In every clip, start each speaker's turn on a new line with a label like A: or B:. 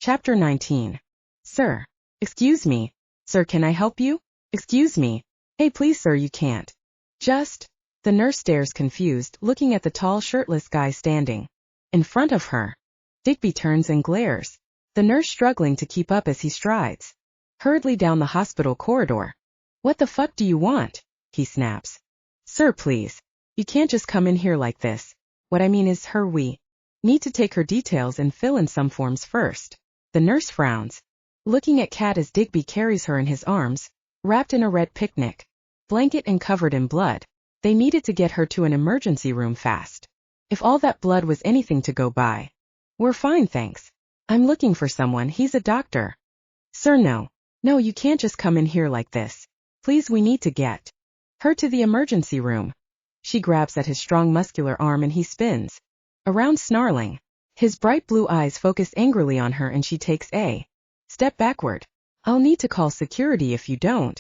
A: Chapter 19. Sir. Excuse me. Sir, can I help you? Excuse me. Hey, please, sir, you can't. Just. The nurse stares confused, looking at the tall, shirtless guy standing in front of her. Digby turns and glares. The nurse struggling to keep up as he strides hurriedly down the hospital corridor. What the fuck do you want? He snaps. Sir, please. You can't just come in here like this. What I mean is, we need to take her details and fill in some forms first. The nurse frowns, looking at Kat as Digby carries her in his arms, wrapped in a red picnic blanket and covered in blood. They needed to get her to an emergency room fast. If all that blood was anything to go by. We're fine, thanks. I'm looking for someone, he's a doctor. Sir, no. No, you can't just come in here like this. Please, we need to get her to the emergency room. She grabs at his strong muscular arm and he spins around, snarling. His bright blue eyes focus angrily on her and she takes a step backward. I'll need to call security if you don't.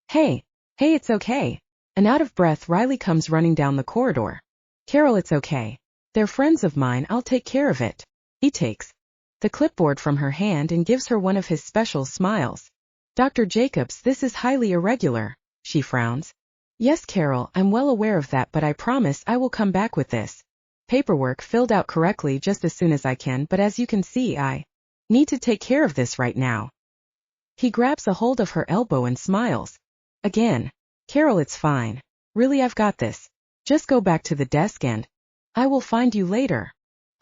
A: Hey, it's okay. And out of breath, Riley comes running down the corridor. Carol, it's okay. They're friends of mine, I'll take care of it. He takes the clipboard from her hand and gives her one of his special smiles. Dr. Jacobs, this is highly irregular. She frowns. Yes, Carol, I'm well aware of that, but I promise I will come back with this paperwork filled out correctly just as soon as I can, but as you can see, I need to take care of this right now. He grabs a hold of her elbow and smiles. Again. Carol, it's fine. Really, I've got this. Just go back to the desk and I will find you later.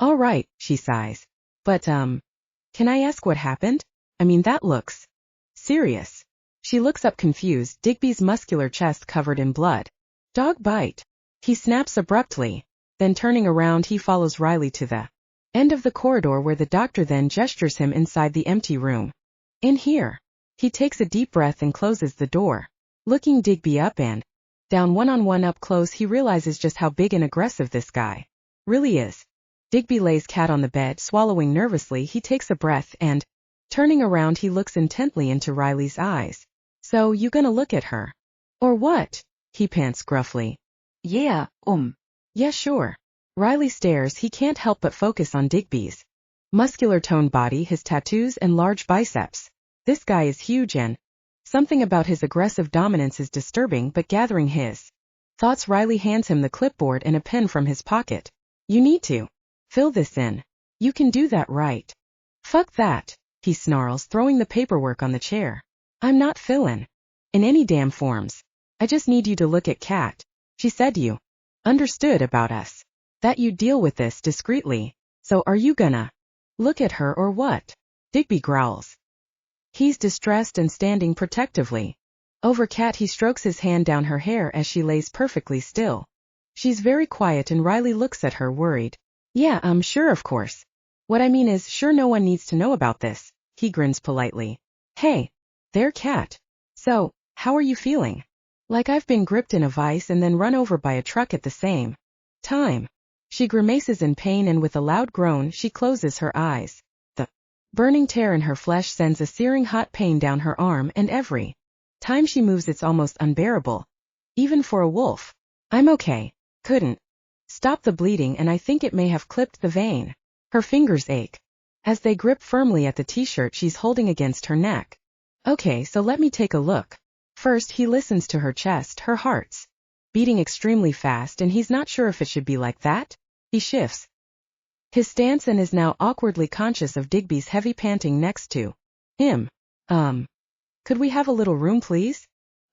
A: All right, she sighs. But, can I ask what happened? I mean, that looks serious. She looks up confused, Digby's muscular chest covered in blood. Dog bite. He snaps abruptly. Then turning around, he follows Riley to the end of the corridor where the doctor then gestures him inside the empty room. In here. He takes a deep breath and closes the door. Looking Digby up and down one-on-one up close, he realizes just how big and aggressive this guy really is. Digby lays Kat on the bed, swallowing nervously. He takes a breath and, turning around, he looks intently into Riley's eyes. So, you gonna look at her? Or what? He pants gruffly. Yeah, Yeah, sure. Riley stares. He can't help but focus on Digby's muscular toned body, his tattoos and large biceps. This guy is huge and something about his aggressive dominance is disturbing, but gathering his thoughts, Riley hands him the clipboard and a pen from his pocket. You need to fill this in. You can do that, right? Fuck that, he snarls, throwing the paperwork on the chair. I'm not filling in any damn forms. I just need you to look at Kat. She said you understood about us. That you deal with this discreetly. So are you gonna look at her or what? Digby growls. He's distressed and standing protectively over Kat. He strokes his hand down her hair as she lays perfectly still. She's very quiet and Riley looks at her worried. Yeah, I'm sure, of course. What I mean is, sure, no one needs to know about this. He grins politely. Hey, there, Kat. So, how are you feeling? Like I've been gripped in a vice and then run over by a truck at the same time. She grimaces in pain and with a loud groan, she closes her eyes. The burning tear in her flesh sends a searing hot pain down her arm, and every time she moves it's almost unbearable. Even for a wolf. I'm okay. Couldn't stop the bleeding and I think it may have clipped the vein. Her fingers ache as they grip firmly at the t-shirt she's holding against her neck. Okay, so let me take a look. First, he listens to her chest. Her heart's beating extremely fast and he's not sure if it should be like that. He shifts his stance and is now awkwardly conscious of Digby's heavy panting next to him. Could we have a little room, please?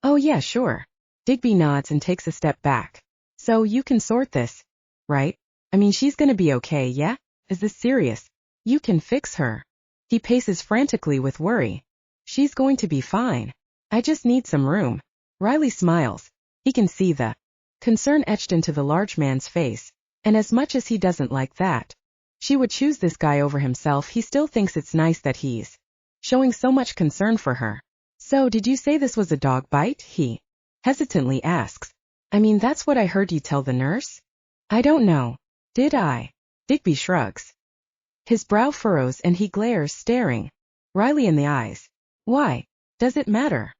A: Oh yeah, sure. Digby nods and takes a step back. So you can sort this, right? I mean, she's gonna be okay, yeah? Is this serious? You can fix her. He paces frantically with worry. She's going to be fine. I just need some room. Riley smiles. He can see the concern etched into the large man's face. And as much as he doesn't like that she would choose this guy over himself, he still thinks it's nice that he's showing so much concern for her. So did you say this was a dog bite? He hesitantly asks. I mean, that's what I heard you tell the nurse. I don't know. Did I? Digby shrugs. His brow furrows and he glares, staring Riley in the eyes. Why? Does it matter?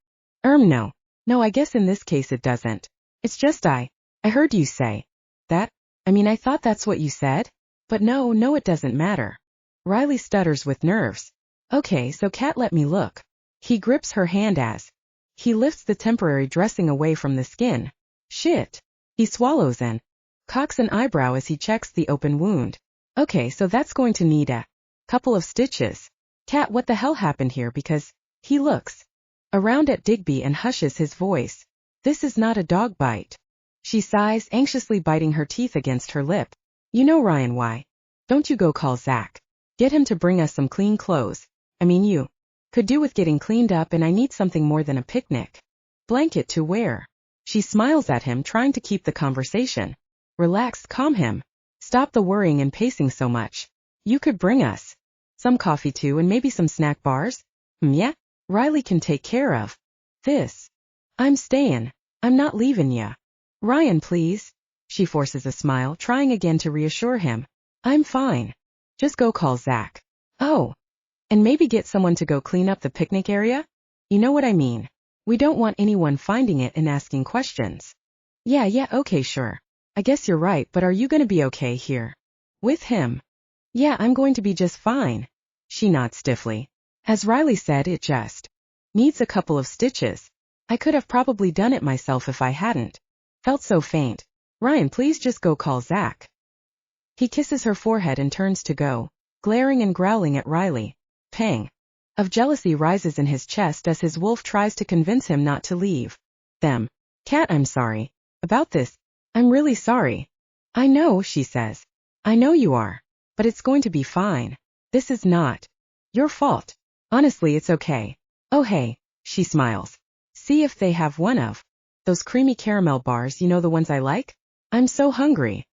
A: No. No, I guess in this case it doesn't. It's just I heard you say that. I mean, I thought that's what you said. But no, it doesn't matter. Riley stutters with nerves. Okay, so Cat, let me look. He grips her hand as he lifts the temporary dressing away from the skin. Shit. He swallows and cocks an eyebrow as he checks the open wound. Okay, so that's going to need a couple of stitches. Cat, what the hell happened here? Because he looks around at Digby and hushes his voice. This is not a dog bite. She sighs, anxiously biting her teeth against her lip. You know, Ryan, why don't you go call Zach? Get him to bring us some clean clothes. I mean, you could do with getting cleaned up, and I need something more than a picnic blanket to wear. She smiles at him, trying to keep the conversation. Relax, calm him. Stop the worrying and pacing so much. You could bring us some coffee too, and maybe some snack bars? Yeah? Riley can take care of this. I'm staying. I'm not leaving ya. Ryan, please. She forces a smile, trying again to reassure him. I'm fine. Just go call Zach. Oh. And maybe get someone to go clean up the picnic area? You know what I mean. We don't want anyone finding it and asking questions. Yeah, okay, sure. I guess you're right, but are you gonna be okay here with him? Yeah, I'm going to be just fine. She nods stiffly. As Riley said, it just needs a couple of stitches. I could have probably done it myself if I hadn't felt so faint. Ryan, please just go call Zach. He kisses her forehead and turns to go, glaring and growling at Riley. Pang of jealousy rises in his chest as his wolf tries to convince him not to leave them. Cat, I'm sorry about this. I'm really sorry. I know, she says. I know you are. But it's going to be fine. This is not your fault. Honestly, it's okay. Oh hey, she smiles. See if they have one of those creamy caramel bars, you know, the ones I like? I'm so hungry.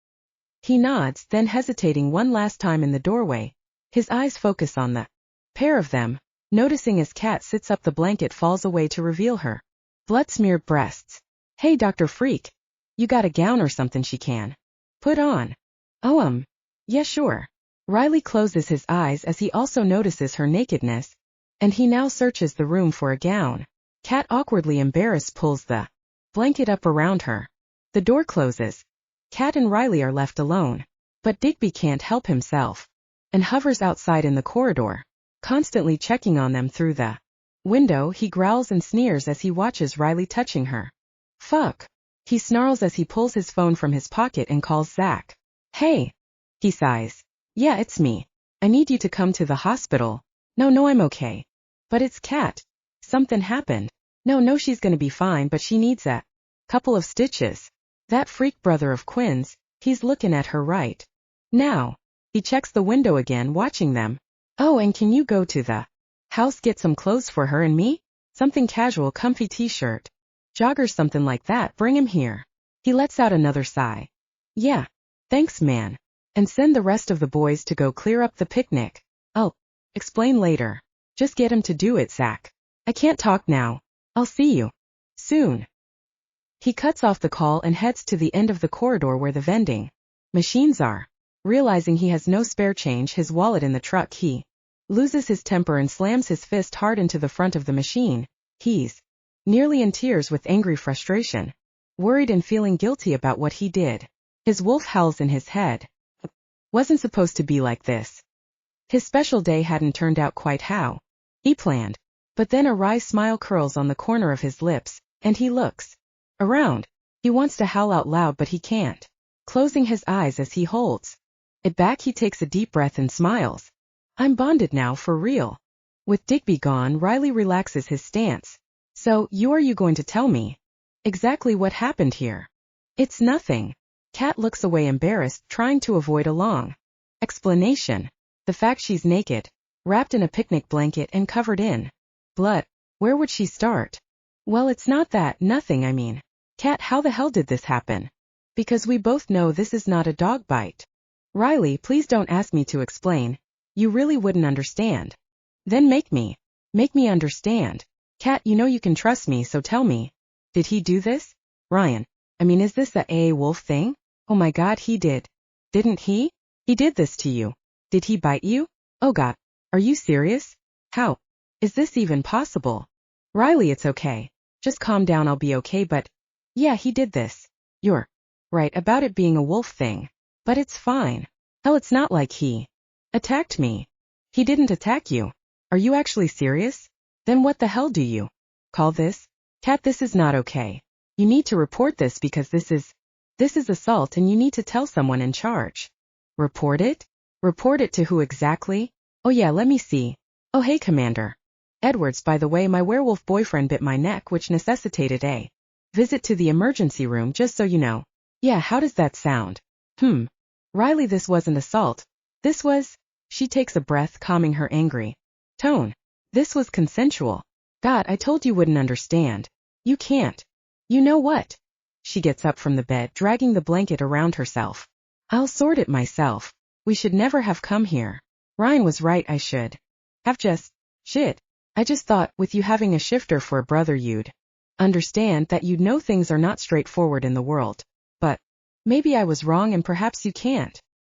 A: He nods, then hesitating one last time in the doorway. His eyes focus on the pair of them, noticing as Cat sits up the blanket falls away to reveal her blood-smeared breasts. Hey, Dr. Freak. You got a gown or something she can put on? Oh, yeah, sure. Riley closes his eyes as he also notices her nakedness, and he now searches the room for a gown. Cat, awkwardly embarrassed, pulls the blanket up around her. The door closes. Cat and Riley are left alone, but Digby can't help himself and hovers outside in the corridor, constantly checking on them through the window. He growls and sneers as he watches Riley touching her. Fuck. He snarls as he pulls his phone from his pocket and calls Zach. Hey. He sighs. Yeah, it's me. I need you to come to the hospital. No, I'm okay. But it's Cat. Something happened. No, she's gonna be fine, but she needs a couple of stitches. That freak brother of Quinn's, he's looking at her right now. He checks the window again, watching them. Oh, and can you go to the house, get some clothes for her and me? Something casual, comfy t-shirt, joggers, something like that. Bring him here. He lets out another sigh. Yeah. Thanks, man. And send the rest of the boys to go clear up the picnic. I'll explain later. Just get him to do it, Zach. I can't talk now. I'll see you soon. He cuts off the call and heads to the end of the corridor where the vending machines are. Realizing he has no spare change, his wallet in the truck, he loses his temper and slams his fist hard into the front of the machine. He's nearly in tears with angry frustration, worried and feeling guilty about what he did. His wolf howls in his head. Wasn't supposed to be like this. His special day hadn't turned out quite how he planned. But then a wry smile curls on the corner of his lips, and he looks around. He wants to howl out loud, but he can't. Closing his eyes as he holds it back, he takes a deep breath and smiles. I'm bonded now, for real. With Digby gone, Riley relaxes his stance. So, are you going to tell me exactly what happened here? It's nothing. Cat looks away, embarrassed, trying to avoid a long explanation. The fact she's naked, wrapped in a picnic blanket and covered in blood. Where would she start? Well, it's not that, nothing, I mean. Cat, how the hell did this happen? Because we both know this is not a dog bite. Riley, please don't ask me to explain. You really wouldn't understand. Then make me understand. Cat, you know you can trust me, so tell me. Did he do this? Ryan. I mean, is this the A wolf thing? Oh my god, he did. Didn't he? He did this to you. Did he bite you? Oh god. Are you serious? How? Is this even possible? Riley, it's okay. Just calm down, I'll be okay, but yeah, he did this. You're right about it being a wolf thing. But it's fine. Hell, it's not like he attacked me. He didn't attack you. Are you actually serious? Then what the hell do you call this? Cat, this is not okay. You need to report this because this is assault and you need to tell someone in charge. Report it? Report it to who exactly? Oh yeah, let me see. Oh hey, Commander Edwards, by the way, my werewolf boyfriend bit my neck, which necessitated a visit to the emergency room, just so you know. Yeah, how does that sound? Riley, this wasn't assault. This was... She takes a breath, calming her angry tone. This was consensual. God, I told you wouldn't understand. You can't. You know what? She gets up from the bed, dragging the blanket around herself. I'll sort it myself. We should never have come here. Ryan was right, I should have just... Shit. I just thought, with you having a shifter for a brother, you'd understand that you'd know things are not straightforward in the world. But maybe I was wrong and perhaps you can't.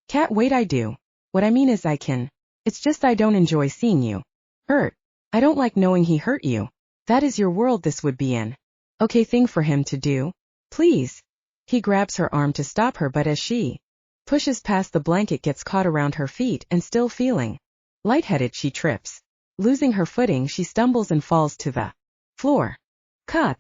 A: Cat, wait, I do. What I mean is I can. It's just I don't enjoy seeing you hurt. I don't like knowing he hurt you. That is your world this would be in. Okay thing for him to do. Please. He grabs her arm to stop her, but as she pushes past, the blanket gets caught around her feet and, still feeling lightheaded, she trips. Losing her footing, she stumbles and falls to the floor. Cut.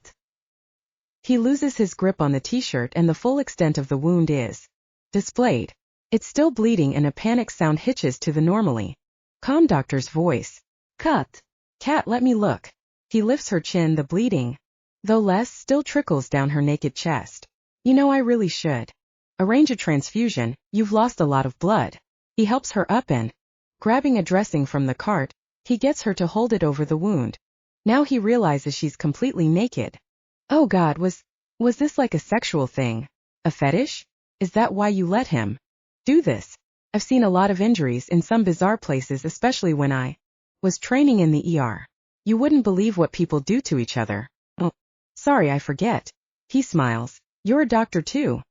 A: He loses his grip on the t-shirt and the full extent of the wound is displayed. It's still bleeding and a panic sound hitches to the normally calm doctor's voice. Cut. Cat, let me look. He lifts her chin, the bleeding, though less, still trickles down her naked chest. You know, I really should arrange a transfusion. You've lost a lot of blood. He helps her up and, grabbing a dressing from the cart, he gets her to hold it over the wound. Now he realizes she's completely naked. Oh God, was this like a sexual thing? A fetish? Is that why you let him do this? I've seen a lot of injuries in some bizarre places, especially when I was training in the ER. You wouldn't believe what people do to each other. Oh, sorry, I forget. He smiles. You're a doctor too.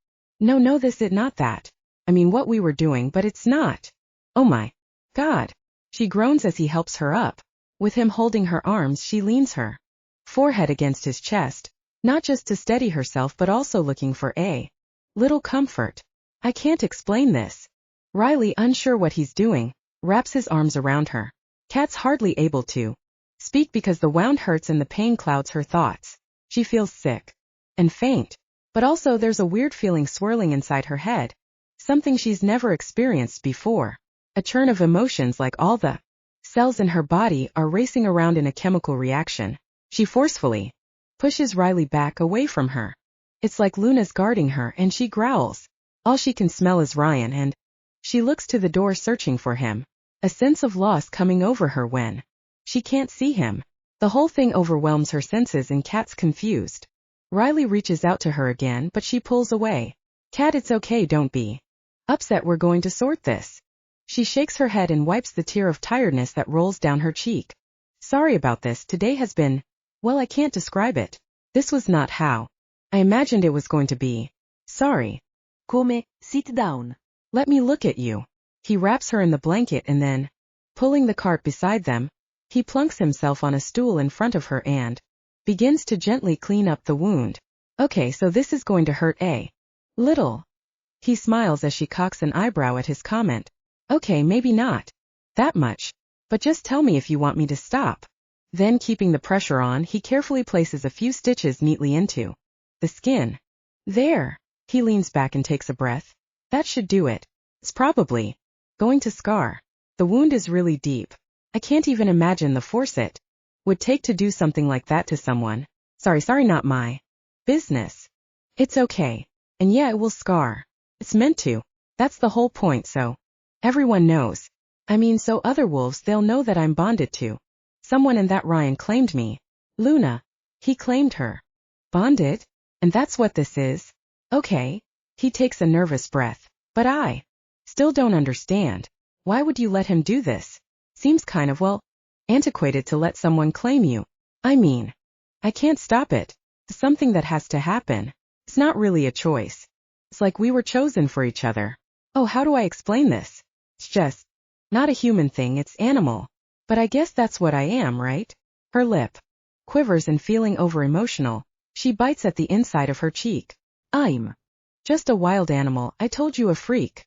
A: No, this is not that. I mean what we were doing, but it's not. Oh my God. She groans as he helps her up. With him holding her arms, she leans her forehead against his chest, not just to steady herself but also looking for a little comfort. I can't explain this. Riley, unsure what he's doing, wraps his arms around her. Kat's hardly able to speak because the wound hurts and the pain clouds her thoughts. She feels sick and faint, but also there's a weird feeling swirling inside her head, something she's never experienced before. A churn of emotions, like all the cells in her body are racing around in a chemical reaction. She forcefully pushes Riley back away from her. It's like Luna's guarding her and she growls. All she can smell is Ryan and she looks to the door searching for him. A sense of loss coming over her when she can't see him. The whole thing overwhelms her senses and Kat's confused. Riley reaches out to her again, but she pulls away. Kat, it's okay, don't be upset, we're going to sort this. She shakes her head and wipes the tear of tiredness that rolls down her cheek. Sorry about this, today has been, well, I can't describe it. This was not how I imagined it was going to be. Sorry.
B: Come, sit down.
A: Let me look at you. He wraps her in the blanket and then, pulling the cart beside them, he plunks himself on a stool in front of her and begins to gently clean up the wound. Okay, so this is going to hurt a little. He smiles as she cocks an eyebrow at his comment. Okay, maybe not that much, but just tell me if you want me to stop. Then, keeping the pressure on, he carefully places a few stitches neatly into the skin. There. He leans back and takes a breath. That should do it. It's probably going to scar. The wound is really deep. I can't even imagine the force it would take to do something like that to someone. Sorry, not my business. It's okay. And yeah, it will scar. It's meant to. That's the whole point, so everyone knows. I mean, so other wolves, they'll know that I'm bonded to someone, and that Ryan claimed me. Luna. He claimed her. Bonded? And that's what this is? Okay. He takes a nervous breath. But I still don't understand. Why would you let him do this? Seems kind of, well, antiquated to let someone claim you. I mean, I can't stop it. It's something that has to happen. It's not really a choice. It's like we were chosen for each other. Oh, how do I explain this? It's just not a human thing, it's animal. But I guess that's what I am, right? Her lip quivers and, feeling over-emotional, she bites at the inside of her cheek. I'm just a wild animal, I told you, a freak.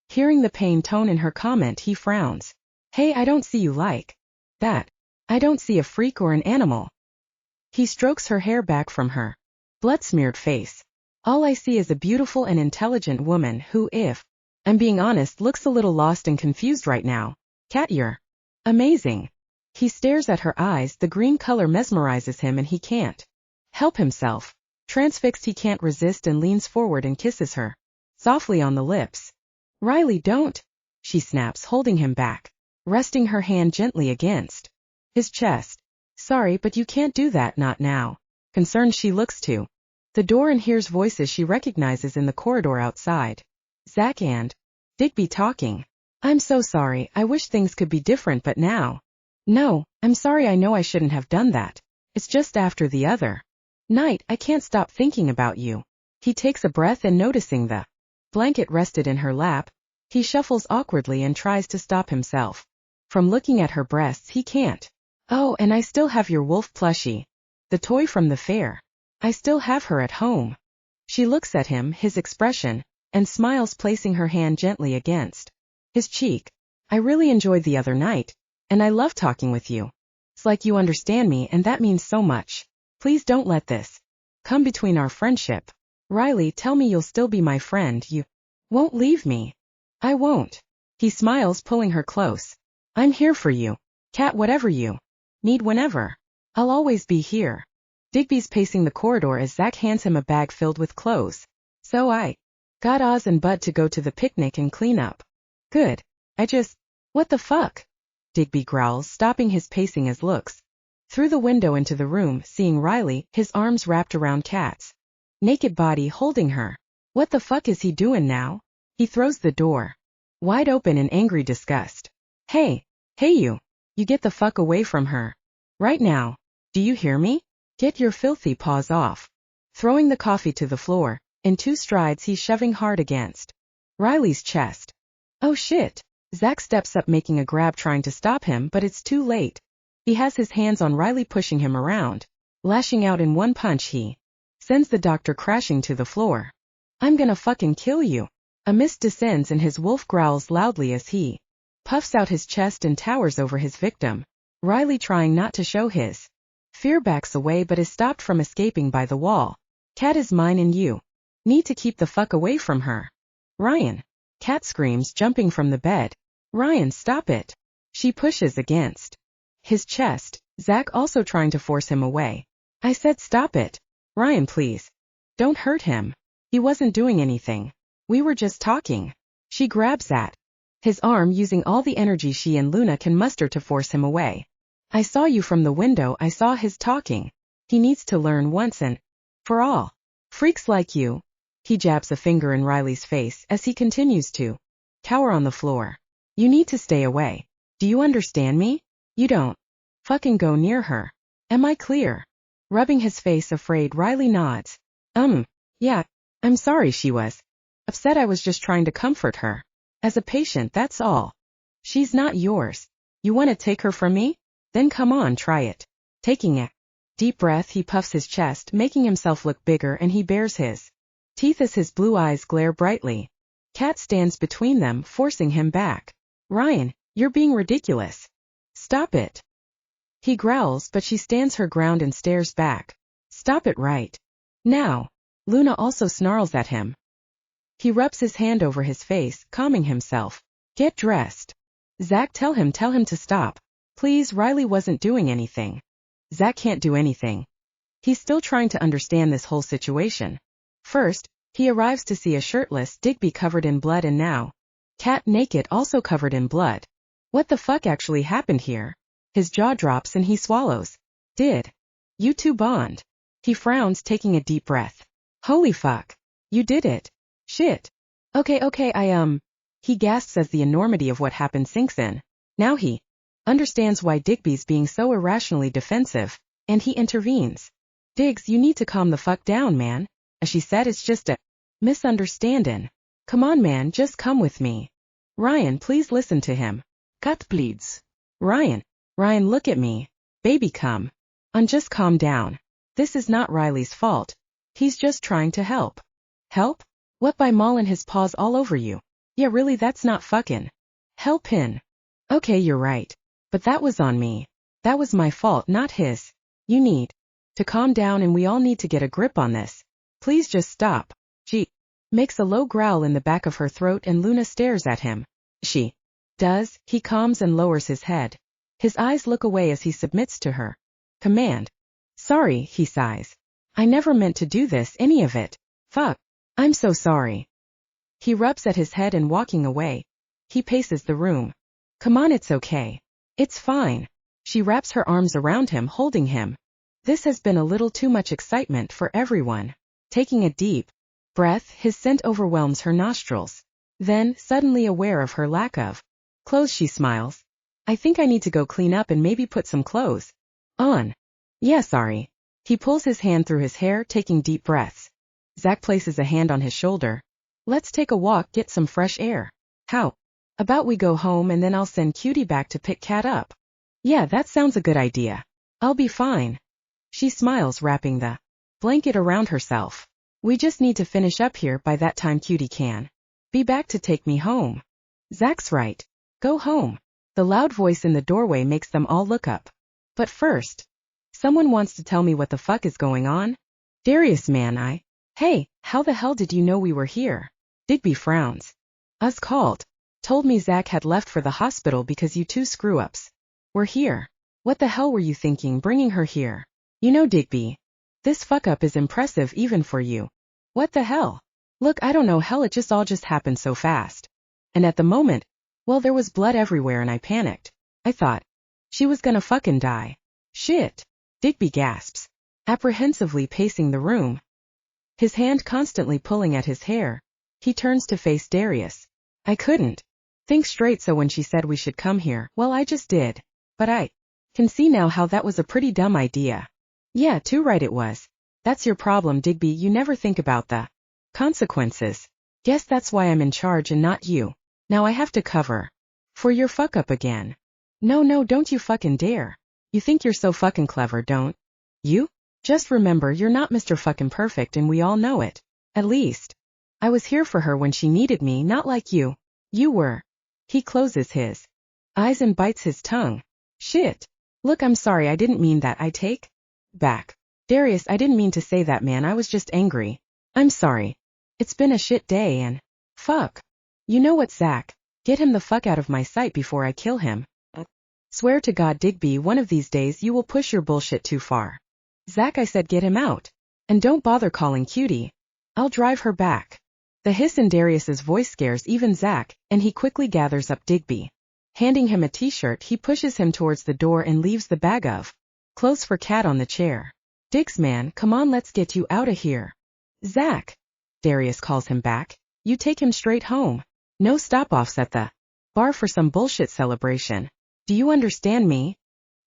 A: Hearing the pain tone in her comment, he frowns. Hey, I don't see you like That. I don't see a freak or an animal. He strokes her hair back from her blood-smeared face. All I see is a beautiful and intelligent woman who, if I'm being honest, looks a little lost and confused right now. Cat, you're amazing. He stares at her eyes, the green color mesmerizes him and he can't help himself. Transfixed, he can't resist and leans forward and kisses her softly on the lips. Riley, don't, she snaps, holding him back, resting her hand gently against his chest. Sorry, but you can't do that, not now. Concerned, she looks to the door and hears voices she recognizes in the corridor outside. Zach and Digby talking. I'm so sorry, I wish things could be different, but now. No, I'm sorry, I know I shouldn't have done that. It's just after the other night, I can't stop thinking about you. He takes a breath and noticing the blanket rested in her lap, he shuffles awkwardly and tries to stop himself from looking at her breasts. He can't. Oh, and I still have your wolf plushie. The toy from the fair. I still have her at home. She looks at him, his expression, and smiles, placing her hand gently against his cheek. I really enjoyed the other night, and I love talking with you. It's like you understand me, and that means so much. Please don't let this come between our friendship. Riley, tell me you'll still be my friend. You won't leave me. I won't. He smiles, pulling her close. I'm here for you. Cat, whatever you need, whenever. I'll always be here. Digby's pacing the corridor as Zach hands him a bag filled with clothes. So I got Oz and Bud to go to the picnic and clean up. Good. What the fuck? Digby growls, stopping his pacing as looks through the window into the room, seeing Riley, his arms wrapped around Kat's naked body, holding her. What the fuck is he doing now? He throws the door wide open in angry disgust. Hey you get the fuck away from her. Right now. Do you hear me? Get your filthy paws off. Throwing the coffee to the floor, in 2 strides he's shoving hard against Riley's chest. Oh shit. Zach steps up, making a grab, trying to stop him, but it's too late. He has his hands on Riley, pushing him around. Lashing out in one punch, he sends the doctor crashing to the floor. I'm gonna fucking kill you. Amidst descends and his wolf growls loudly as he puffs out his chest and towers over his victim. Riley, trying not to show his fear, backs away but is stopped from escaping by the wall. Cat is mine and you need to keep the fuck away from her. Ryan. Cat screams, jumping from the bed. Ryan, stop it. She pushes against his chest, Zach also trying to force him away. I said stop it. Ryan, please. Don't hurt him. He wasn't doing anything. We were just talking. She grabs at his arm, using all the energy she and Luna can muster to force him away. I saw you from the window, I saw his talking. He needs to learn once and for all. Freaks like you. He jabs a finger in Riley's face as he continues to cower on the floor. You need to stay away. Do you understand me? You don't fucking go near her. Am I clear? Rubbing his face, afraid, Riley nods. Yeah, I'm sorry. She was upset. I was just trying to comfort her. As a patient, that's all. She's not yours. You want to take her from me? Then come on, try it. Taking a deep breath, he puffs his chest, making himself look bigger, and he bares his teeth as his blue eyes glare brightly. Cat stands between them, forcing him back. Ryan, you're being ridiculous. Stop it. He growls, but she stands her ground and stares back. Stop it right now. Luna also snarls at him. He rubs his hand over his face, calming himself. Get dressed. Zach, tell him to stop. Please. Riley wasn't doing anything. Zach can't do anything. He's still trying to understand this whole situation. First, he arrives to see a shirtless Digby covered in blood, and now Cat naked, also covered in blood. What the fuck actually happened here? His jaw drops and he swallows. Did you two bond? He frowns, taking a deep breath. Holy fuck. You did it. Shit. Okay, he gasps as the enormity of what happened sinks in. Now he understands why Digby's being so irrationally defensive, and he intervenes. Diggs, you need to calm the fuck down, man. As she said, it's just a misunderstanding. Come on, man, just come with me. Ryan, please listen to him.
B: Cat pleads.
A: Ryan, look at me. Baby, come on, just calm down. This is not Riley's fault. He's just trying to help. Help? What, by mauling his paws all over you? Yeah, really, that's not fucking helping. Okay, you're right. But that was on me. That was my fault, not his. You need to calm down and we all need to get a grip on this. Please just stop. She makes a low growl in the back of her throat and Luna stares at him. She does. He calms and lowers his head. His eyes look away as he submits to her command. Sorry, he sighs. I never meant to do this, any of it. Fuck. I'm so sorry. He rubs at his head and walking away. He paces the room. Come on, it's okay. It's fine. She wraps her arms around him, holding him. This has been a little too much excitement for everyone. Taking a deep breath, his scent overwhelms her nostrils. Then, suddenly aware of her lack of clothes, she smiles. I think I need to go clean up and maybe put some clothes on. Yeah, sorry. He pulls his hand through his hair, taking deep breaths. Zach places a hand on his shoulder. Let's take a walk, get some fresh air. How about we go home and then I'll send Cutie back to pick Cat up? Yeah, that sounds a good idea. I'll be fine. She smiles, wrapping the blanket around herself. We just need to finish up here, by that time Cutie can be back to take me home. Zach's right. Go home. The loud voice in the doorway makes them all look up. But first, someone wants to tell me what the fuck is going on? Darius, man, Hey, how the hell did you know we were here? Digby frowns. Us called. Told me Zach had left for the hospital because you two screw-ups were here. What the hell were you thinking bringing her here? You know, Digby, this fuck-up is impressive even for you. What the hell? Look, I don't know, hell, it just all happened so fast. And at the moment, well, there was blood everywhere and I panicked. I thought she was gonna fucking die. Shit. Digby gasps, apprehensively pacing the room. His hand constantly pulling at his hair. He turns to face Darius. I couldn't think straight, so when she said we should come here, well, I just did. But I can see now how that was a pretty dumb idea. Yeah, too right it was. That's your problem, Digby, you never think about the consequences. Guess that's why I'm in charge and not you. Now I have to cover for your fuck up again. No, don't you fucking dare. You think you're so fucking clever, don't you? Just remember, you're not Mr. fucking perfect and we all know it. At least I was here for her when she needed me, not like you. You were. He closes his eyes and bites his tongue. Shit. Look, I'm sorry, I didn't mean that. I take back. Darius, I didn't mean to say that, man, I was just angry. I'm sorry. It's been a shit day and fuck. You know what, Zach? Get him the fuck out of my sight before I kill him. Swear to God, Digby, one of these days you will push your bullshit too far. Zach, I said get him out. And don't bother calling Cutie. I'll drive her back. The hiss in Darius's voice scares even Zach, and he quickly gathers up Digby. Handing him a t-shirt, he pushes him towards the door and leaves the bag of clothes for Cat on the chair. Diggs, man, come on, let's get you out of here. Zach. Darius calls him back. You take him straight home. No stop-offs at the bar for some bullshit celebration. Do you understand me?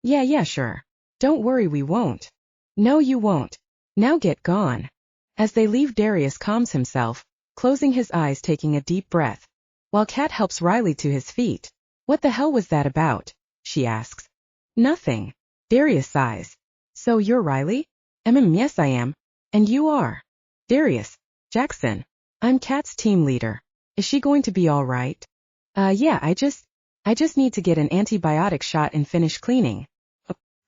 A: Yeah, sure. Don't worry, we won't. No, you won't. Now get gone. As they leave, Darius calms himself, closing his eyes, taking a deep breath, while Cat helps Riley to his feet. What the hell was that about? She asks. Nothing. Darius sighs. So you're Riley? Yes, I am. And you are? Darius. Jackson. I'm Cat's team leader. Is she going to be all right? Yeah, I just need to get an antibiotic shot and finish cleaning.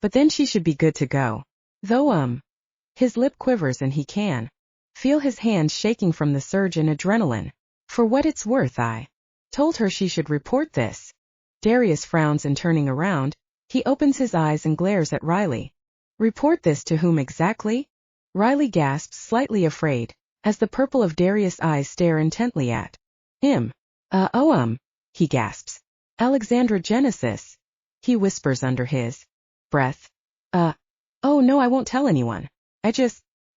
A: But then she should be good to go. Though, his lip quivers and he can feel his hands shaking from the surge in adrenaline. For what it's worth, I told her she should report this. Darius frowns and turning around, he opens his eyes and glares at Riley. Report this to whom exactly? Riley gasps, slightly afraid, as the purple of Darius' eyes stare intently at him. He gasps. Alexandra Genesis. He whispers under his breath. Oh no, I won't tell anyone. I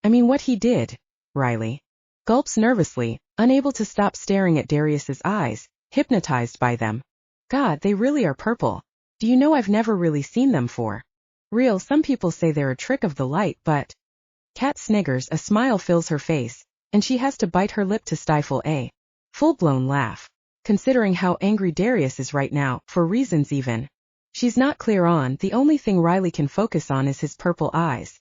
A: mean what he did. Riley gulps nervously, unable to stop staring at Darius's eyes, hypnotized by them. God, they really are purple. Do you know I've never really seen them for real? Some people say they're a trick of the light, but... Cat sniggers, a smile fills her face, and she has to bite her lip to stifle a full-blown laugh. Considering how angry Darius is right now, for reasons even she's not clear on, the only thing Riley can focus on is his purple eyes.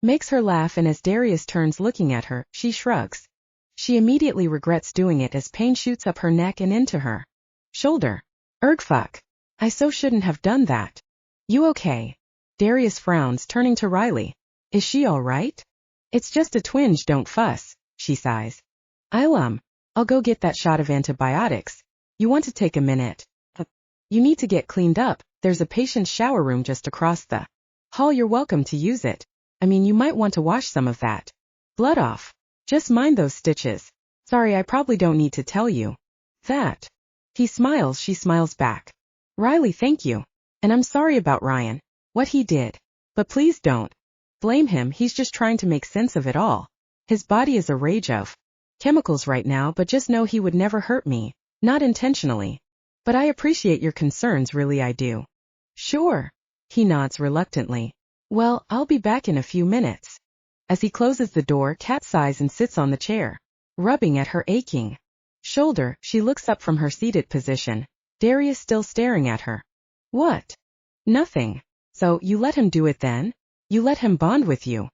A: Makes her laugh, and as Darius turns looking at her, she shrugs. She immediately regrets doing it as pain shoots up her neck and into her shoulder. Fuck. I so shouldn't have done that. You okay? Darius frowns, turning to Riley. Is she all right? It's just a twinge, don't fuss, she sighs. I'll go get that shot of antibiotics. You want to take a minute? You need to get cleaned up. There's a patient's shower room just across the hall. You're welcome to use it. I mean, you might want to wash some of that blood off. Just mind those stitches. Sorry, I probably don't need to tell you that. He smiles, she smiles back. Riley, thank you. And I'm sorry about Ryan, what he did. But please don't blame him, he's just trying to make sense of it all. His body is a rage of chemicals right now, but just know he would never hurt me, not intentionally. But I appreciate your concerns, really I do. Sure. He nods reluctantly. Well, I'll be back in a few minutes. As he closes the door, Kat sighs and sits on the chair, rubbing at her aching shoulder. She looks up from her seated position, Darius still staring at her. What? Nothing. So, you let him do it then? You let him bond with you?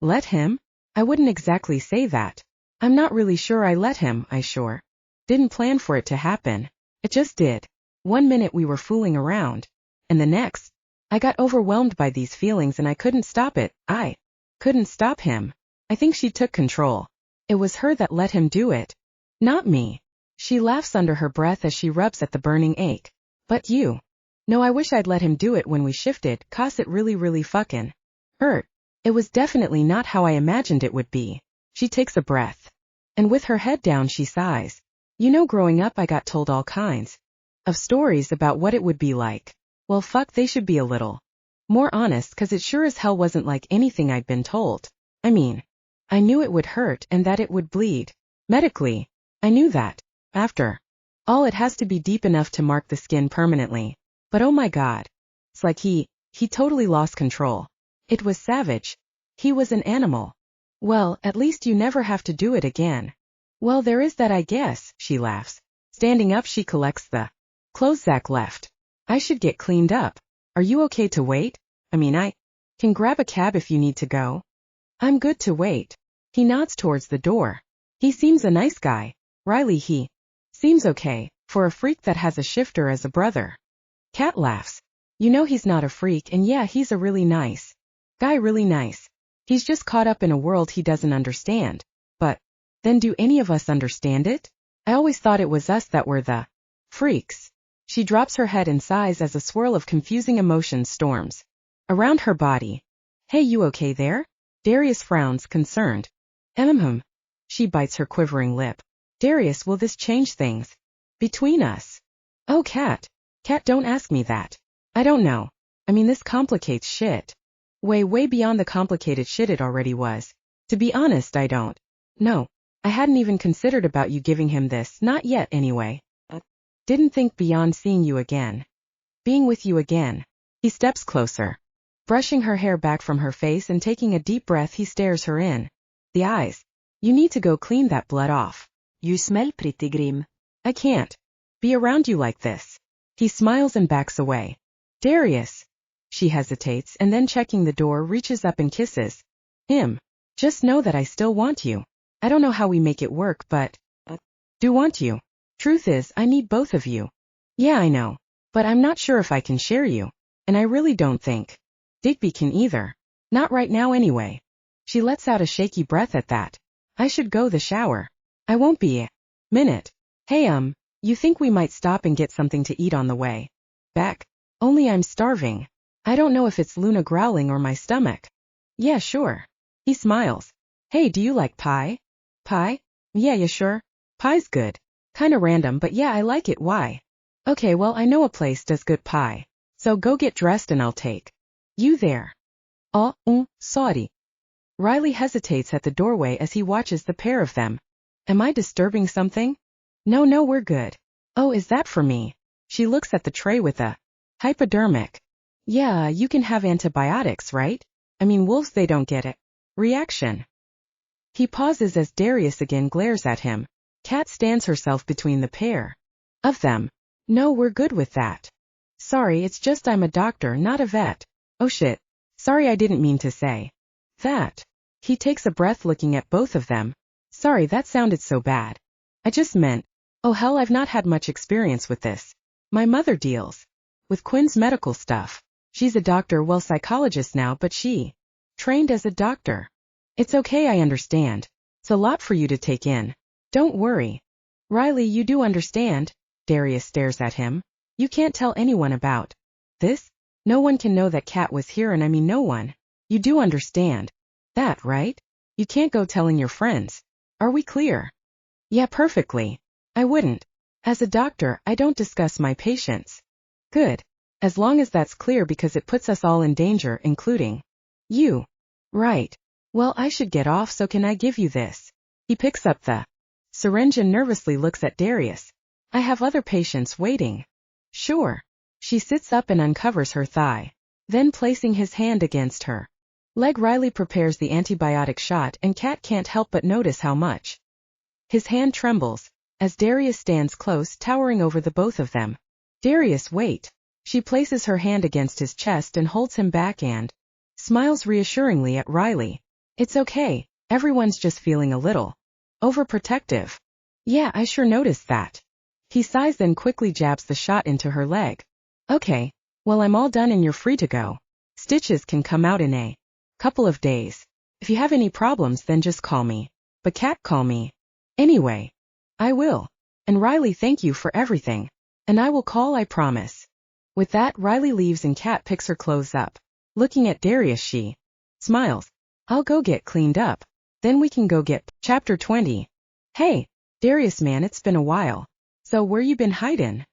A: Let him? I wouldn't exactly say that. I'm not really sure I let him, I sure didn't plan for it to happen. It just did. 1 minute we were fooling around, and the next, I got overwhelmed by these feelings and I couldn't stop it. I couldn't stop him. I think she took control. It was her that let him do it, not me. She laughs under her breath as she rubs at the burning ache. But you. No, I wish I'd let him do it when we shifted, 'cause it really fucking hurt. It was definitely not how I imagined it would be. She takes a breath, and with her head down she sighs. You know, growing up I got told all kinds of stories about what it would be like. Well, fuck, they should be a little more honest, 'cause it sure as hell wasn't like anything I'd been told. I mean, I knew it would hurt and that it would bleed. Medically, I knew that. After all, it has to be deep enough to mark the skin permanently. But oh my god. It's like he totally lost control. It was savage. He was an animal. Well, at least you never have to do it again. Well, there is that, I guess, she laughs. Standing up, she collects the clothes Zach left. I should get cleaned up. Are you okay to wait? I mean, I can grab a cab if you need to go. I'm good to wait. He nods towards the door. He seems a nice guy. Riley, he seems okay, for a freak that has a shifter as a brother. Kat laughs. You know he's not a freak, and yeah, he's a really nice guy, really nice. He's just caught up in a world he doesn't understand. But then do any of us understand it? I always thought it was us that were the freaks. She drops her head and sighs as a swirl of confusing emotions storms around her body. Hey, you okay there? Darius frowns, concerned. She bites her quivering lip. Darius, will this change things between us? Oh, Kat, don't ask me that. I don't know. I mean, this complicates shit. Way beyond the complicated shit it already was. To be honest, I don't know. I hadn't even considered about you giving him this, not yet anyway. Didn't think beyond seeing you again. Being with you again. He steps closer. Brushing her hair back from her face and taking a deep breath, he stares her in the eyes. You need to go clean that blood off. You smell pretty grim. I can't be around you like this. He smiles and backs away. Darius. She hesitates and then, checking the door, reaches up and kisses him. Just know that I still want you. I don't know how we make it work, but do want you. Truth is, I need both of you. Yeah, I know. But I'm not sure if I can share you. And I really don't think Digby can either. Not right now anyway. She lets out a shaky breath at that. I should go the shower. I won't be a minute. Hey, you think we might stop and get something to eat on the way back? Only I'm starving. I don't know if it's Luna growling or my stomach. Yeah, sure. He smiles. Hey, do you like pie? Pie? Yeah, sure. Pie's good. Kinda random, but yeah, I like it. Why? Okay, well, I know a place does good pie. So go get dressed and I'll take you there. Oh, sorry. Riley hesitates at the doorway as he watches the pair of them. Am I disturbing something? No, we're good. Oh, is that for me? She looks at the tray with a hypodermic. Yeah, you can have antibiotics, right? I mean, wolves, they don't get it. Reaction. He pauses as Darius again glares at him. Kat stands herself between the pair of them. No, we're good with that. Sorry, it's just I'm a doctor, not a vet. Oh shit. Sorry, I didn't mean to say that. He takes a breath, looking at both of them. Sorry, that sounded so bad. I just meant, oh hell, I've not had much experience with this. My mother deals with Quinn's medical stuff. She's a doctor, well, psychologist now, but she trained as a doctor. It's okay, I understand. It's a lot for you to take in. Don't worry. Riley, you do understand? Darius stares at him. You can't tell anyone about this? No one can know that Kat was here, and I mean no one. You do understand that, right? You can't go telling your friends. Are we clear? Yeah, perfectly. I wouldn't. As a doctor, I don't discuss my patients. Good. As long as that's clear, because it puts us all in danger, including you. Right. Well, I should get off, so can I give you this? He picks up the syringe and nervously looks at Darius. I have other patients waiting. Sure. She sits up and uncovers her thigh. Then placing his hand against her leg, Riley prepares the antibiotic shot, and Kat can't help but notice how much his hand trembles as Darius stands close, towering over the both of them. Darius, wait. She places her hand against his chest and holds him back and smiles reassuringly at Riley. It's okay, everyone's just feeling a little overprotective. Yeah, I sure noticed that. He sighs, then quickly jabs the shot into her leg. Okay, well, I'm all done and you're free to go. Stitches can come out in a couple of days. If you have any problems, then just call me. But Kat, call me. Anyway. I will. And Riley, thank you for everything. And I will call, I promise. With that, Riley leaves and Kat picks her clothes up. Looking at Darius, she smiles. I'll go get cleaned up. Then we can go get Chapter 20. Hey, Darius, man, it's been a while. So where you been hiding?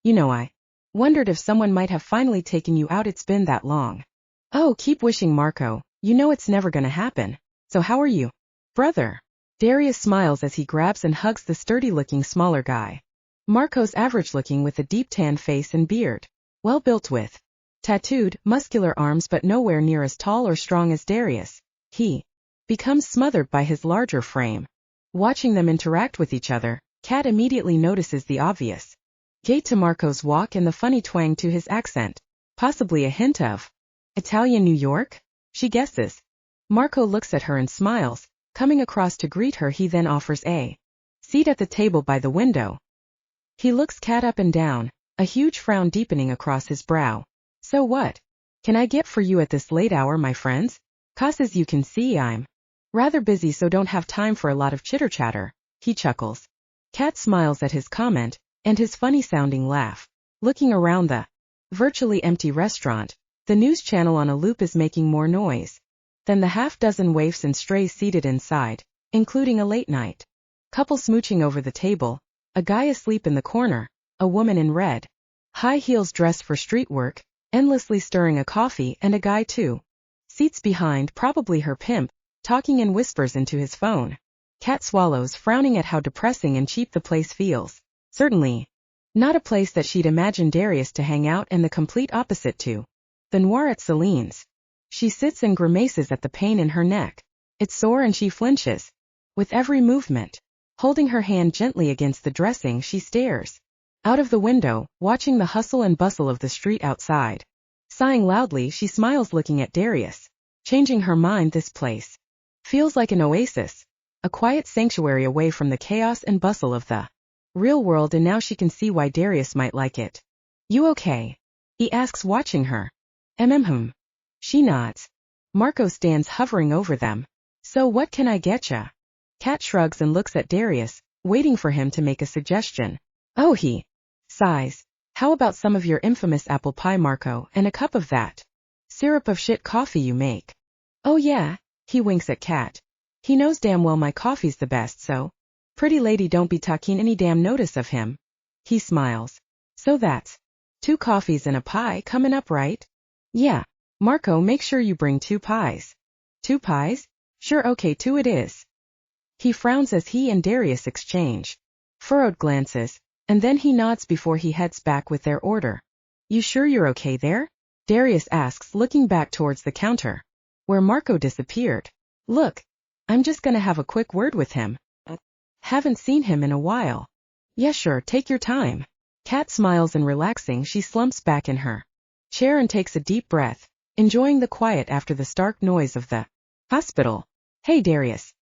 A: You know, I wondered if someone might have finally taken you out. It's been that long. Oh, keep wishing, Marco. You know it's never gonna happen. So how are you, brother? Darius smiles as he grabs and hugs the sturdy-looking smaller guy. Marco's average-looking with a deep tan face and beard. Well built with tattooed, muscular arms, but nowhere near as tall or strong as Darius. He becomes smothered by his larger frame. Watching them interact with each other, Kat immediately notices the obvious gait to Marco's walk and the funny twang to his accent. Possibly a hint of Italian New York? She guesses. Marco looks at her and smiles. Coming across to greet her, he then offers a seat at the table by the window. He looks Kat up and down, a huge frown deepening across his brow. So what can I get for you at this late hour, my friends? 'Cause as you can see, I'm rather busy, so don't have time for a lot of chitter-chatter. He chuckles. Kat smiles at his comment, and his funny-sounding laugh. Looking around the virtually empty restaurant, the news channel on a loop is making more noise than the half-dozen waifs and strays seated inside, including a late-night couple smooching over the table, a guy asleep in the corner, a woman in red high heels dressed for street work, endlessly stirring a coffee, and a guy 2 seats behind, probably her pimp, talking in whispers into his phone. Kat swallows, frowning at how depressing and cheap the place feels. Certainly not a place that she'd imagined Darius to hang out, and the complete opposite to the noir at Celine's. She sits and grimaces at the pain in her neck. It's sore and she flinches. With every movement, holding her hand gently against the dressing, she stares out of the window, watching the hustle and bustle of the street outside. Sighing loudly, she smiles, looking at Darius. Changing her mind, this place feels like an oasis, a quiet sanctuary away from the chaos and bustle of the real world, and now she can see why Darius might like it. You okay? He asks, watching her. She nods. Marco stands hovering over them. So what can I getcha? Kat shrugs and looks at Darius, waiting for him to make a suggestion. Oh, he sighs. How about some of your infamous apple pie, Marco, and a cup of that syrup of shit coffee you make? Oh yeah, he winks at Kat. He knows damn well my coffee's the best, so pretty lady don't be taking any damn notice of him. He smiles. So that's 2 coffees and a pie coming up, right? Yeah. Marco, make sure you bring 2 pies. 2 pies? Sure, okay, 2 it is. He frowns as he and Darius exchange furrowed glances, and then he nods before he heads back with their order. You sure you're okay there? Darius asks, looking back towards the counter, where Marco disappeared. Look, I'm just gonna have a quick word with him. Haven't seen him in a while. Yeah, sure, take your time. Kat smiles, and relaxing, she slumps back in her chair and takes a deep breath, enjoying the quiet after the stark noise of the hospital. Hey, Darius.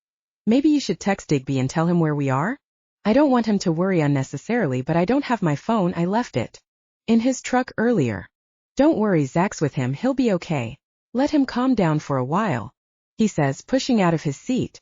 A: Maybe you should text Digby and tell him where we are? I don't want him to worry unnecessarily, but I don't have my phone, I left it In his truck earlier. Don't worry, Zach's with him, he'll be okay. Let him calm down for a while, he says, pushing out of his seat.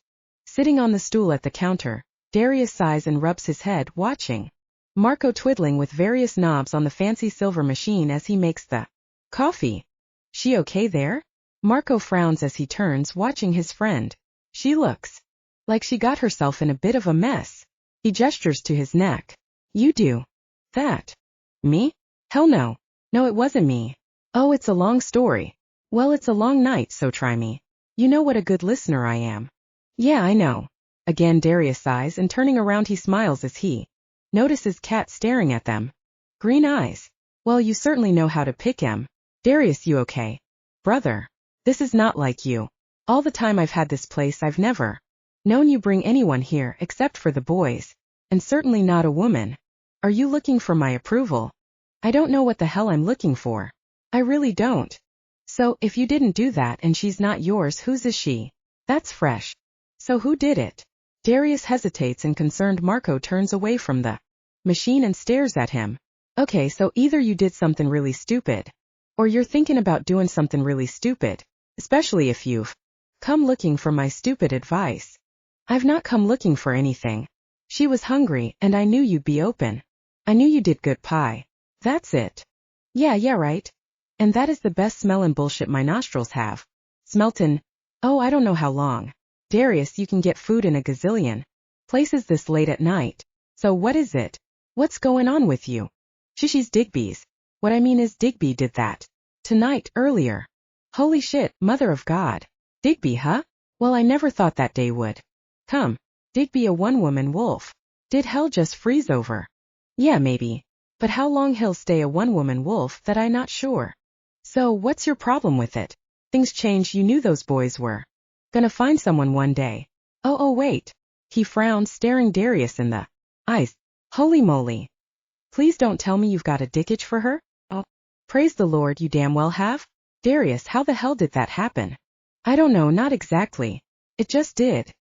A: Sitting on the stool at the counter, Darius sighs and rubs his head, watching Marco twiddling with various knobs on the fancy silver machine as he makes the coffee. She okay there? Marco frowns as he turns, watching his friend. She looks like she got herself in a bit of a mess. He gestures to his neck. You do that? Me? Hell no. No, it wasn't me. Oh, it's a long story. Well, it's a long night, so try me. You know what a good listener I am. Yeah, I know. Again Darius sighs, and turning around he smiles as he notices Kat staring at them. Green eyes. Well, you certainly know how to pick 'em. Darius, you okay? Brother. This is not like you. All the time I've had this place I've never known you bring anyone here except for the boys. And certainly not a woman. Are you looking for my approval? I don't know what the hell I'm looking for. I really don't. So, if you didn't do that and she's not yours, whose is she? That's fresh. So who did it? Darius hesitates and concerned Marco turns away from the machine and stares at him. Okay, so either you did something really stupid, or you're thinking about doing something really stupid, especially if you've come looking for my stupid advice. I've not come looking for anything. She was hungry, and I knew you'd be open. I knew you did good pie. That's it. Yeah, right. And that is the best smellin' bullshit my nostrils have. Smeltin', oh, I don't know how long. Darius, you can get food in a gazillion places this late at night. So what is it? What's going on with you? She's Digby's. What I mean is Digby did that. Tonight, earlier. Holy shit, mother of God. Digby, huh? Well, I never thought that day would come. Digby a one-woman wolf. Did hell just freeze over? Yeah, maybe. But how long he'll stay a one-woman wolf, that I not sure. So, what's your problem with it? Things change, you knew those boys were gonna find someone one day. Oh, wait. He frowns, staring Darius in the eyes. Holy moly. Please don't tell me you've got a dick itch for her? Oh, praise the Lord, you damn well have. Darius, how the hell did that happen? I don't know, not exactly. It just did.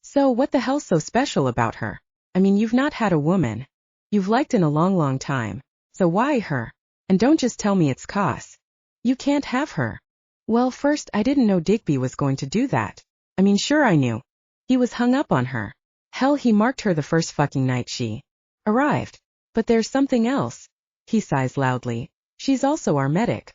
A: So what the hell's so special about her? I mean, you've not had a woman you've liked in a long time. So why her? And don't just tell me it's 'cause you can't have her. Well, first, I didn't know Digby was going to do that. I mean, sure I knew. He was hung up on her. Hell, he marked her the first fucking night she arrived. But there's something else. He sighs loudly. She's also our medic.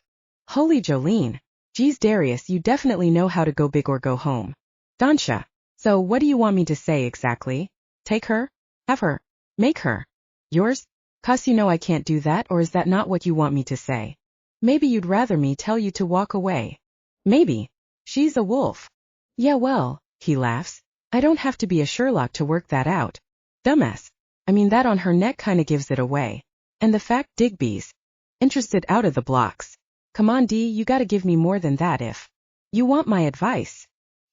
A: Holy Jolene. Geez, Darius, you definitely know how to go big or go home. Donsha. So what do you want me to say exactly? Take her? Have her? Make her? Yours? 'Cause you know I can't do that, or is that not what you want me to say? Maybe you'd rather me tell you to walk away. Maybe. She's a wolf. Yeah, well, he laughs. I don't have to be a Sherlock to work that out. Dumbass. I mean, that on her neck kinda gives it away. And the fact Digby's interested out of the blocks. Come on, D, you gotta give me more than that if you want my advice.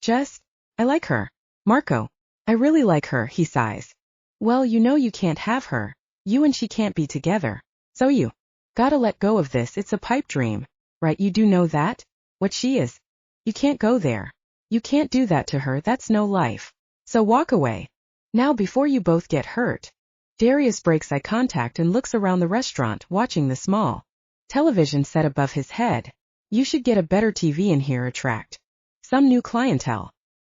A: I like her. Marco. I really like her, he sighs. Well, you know you can't have her. You and she can't be together. So you gotta let go of this, it's a pipe dream. Right, you do know that? What she is. You can't go there. You can't do that to her, that's no life. So walk away. Now before you both get hurt. Darius breaks eye contact and looks around the restaurant, watching the small television set above his head. You should get a better TV in here, attract some new clientele.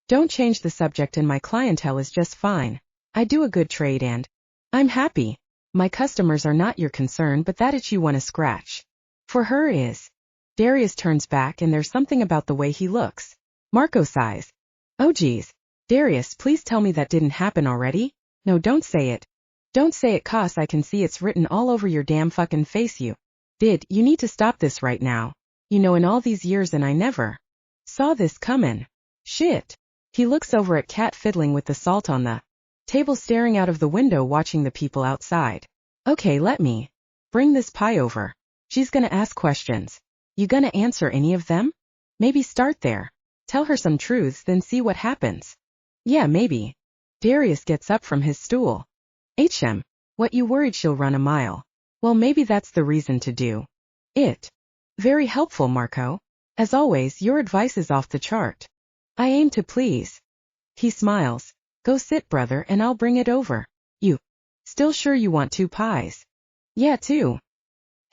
A: Don't change the subject, and my clientele is just fine. I do a good trade and I'm happy. My customers are not your concern, but that itch you want to scratch for her is. Darius turns back, and there's something about the way he looks. Marco sighs. Oh geez. Darius, please tell me that didn't happen already? No, don't say it. Don't say it, 'cause I can see it's written all over your damn fucking face you did. You need to stop this right now. You know, in all these years, and I never saw this comin'. Shit. He looks over at Kat fiddling with the salt on the table, staring out of the window, watching the people outside. Okay, let me bring this pie over. She's gonna ask questions. You gonna answer any of them? Maybe start there. Tell her some truths, then see what happens. Yeah, maybe. Darius gets up from his stool. HM. What, you worried she'll run a mile? Well, maybe that's the reason to do it. Very helpful, Marco. As always, your advice is off the chart. I aim to please. He smiles. Go sit, brother, and I'll bring it over. You still sure you want 2 pies? Yeah, 2.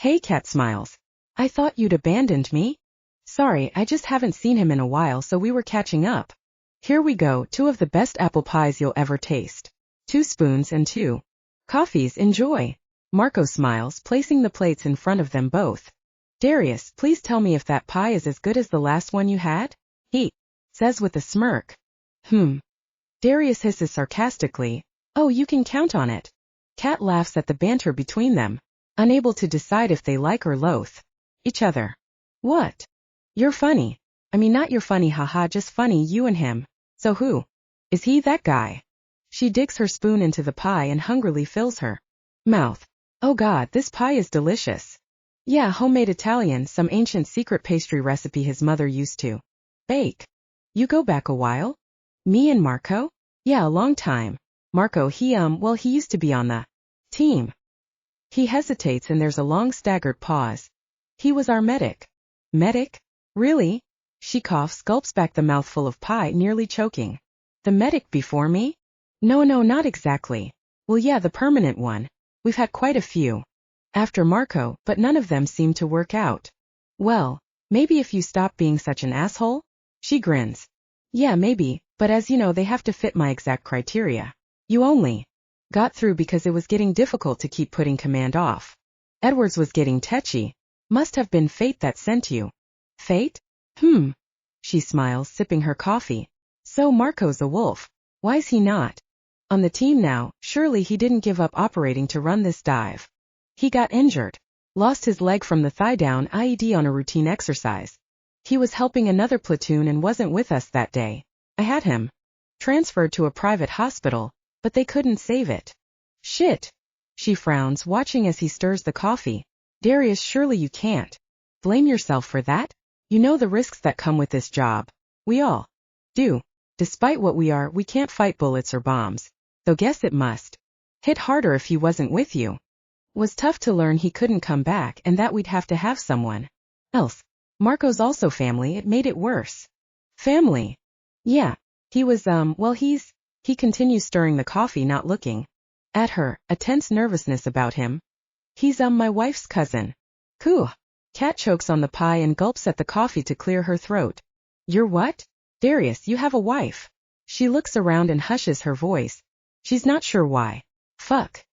A: Hey, Cat smiles. I thought you'd abandoned me? Sorry, I just haven't seen him in a while, so we were catching up. Here we go, 2 of the best apple pies you'll ever taste. 2 spoons and 2 coffees, enjoy. Marco smiles, placing the plates in front of them both. Darius, please tell me if that pie is as good as the last one you had? He says with a smirk. Darius hisses sarcastically. Oh, you can count on it. Cat laughs at the banter between them, unable to decide if they like or loathe each other. What? You're funny. I mean, not you're funny, haha, just funny, you and him. So who? Is he that guy? She digs her spoon into the pie and hungrily fills her mouth. Oh God, this pie is delicious. Yeah, homemade Italian, some ancient secret pastry recipe his mother used to bake. You go back a while? Me and Marco? Yeah, a long time. Marco, he used to be on the team. He hesitates and there's a long staggered pause. He was our medic. Medic? Really? She coughs, gulps back the mouthful of pie, nearly choking. The medic before me? No, not exactly. Well, yeah, the permanent one. We've had quite a few after Marco, but none of them seem to work out. Well, maybe if you stop being such an asshole? She grins. Yeah, maybe, but as you know, they have to fit my exact criteria. You only got through because it was getting difficult to keep putting command off. Edwards was getting tetchy. Must have been fate that sent you. Fate? She smiles, sipping her coffee. So Marco's a wolf. Why's he not on the team now? Surely he didn't give up operating to run this dive. He got injured. Lost his leg from the thigh down IED on a routine exercise. He was helping another platoon and wasn't with us that day. I had him transferred to a private hospital, but they couldn't save it. Shit. She frowns, watching as he stirs the coffee. Darius, surely you can't blame yourself for that? You know the risks that come with this job. We all do. Despite what we are, we can't fight bullets or bombs. Though guess it must hit harder if he wasn't with you. Was tough to learn he couldn't come back and that we'd have to have someone else. Marco's also family, it made it worse. Family? Yeah. He was, he continues stirring the coffee, not looking at her, a tense nervousness about him. He's, my wife's cousin. Cool. Cat chokes on the pie and gulps at the coffee to clear her throat. You're what? Darius, you have a wife. She looks around and hushes her voice. She's not sure why. Fuck.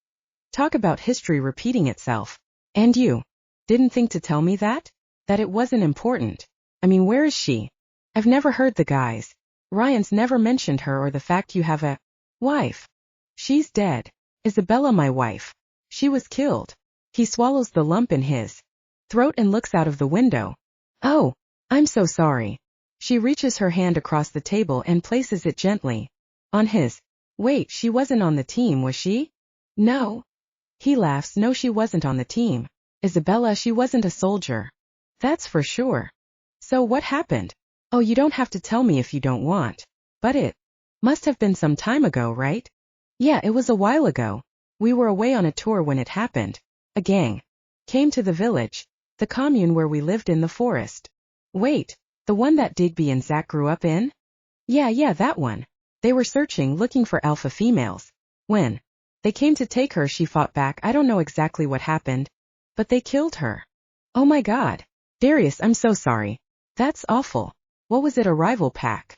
A: Talk about history repeating itself. And you didn't think to tell me that? That it wasn't important. I mean, where is she? I've never heard the guys. Ryan's never mentioned her or the fact you have a wife. She's dead. Isabella, my wife. She was killed. He swallows the lump in his throat and looks out of the window. Oh, I'm so sorry. She reaches her hand across the table and places it gently on his. Wait, she wasn't on the team, was she? No. He laughs. No, she wasn't on the team. Isabella, she wasn't a soldier. That's for sure. So what happened? Oh, you don't have to tell me if you don't want. But it must have been some time ago, right? Yeah, it was a while ago. We were away on a tour when it happened. A gang came to the village, the commune where we lived in the forest. Wait, the one that Digby and Zach grew up in? Yeah, that one. They were searching, looking for alpha females. When they came to take her, she fought back. I don't know exactly what happened, but they killed her. Oh my God. Darius, I'm so sorry. That's awful. What was it, a rival pack?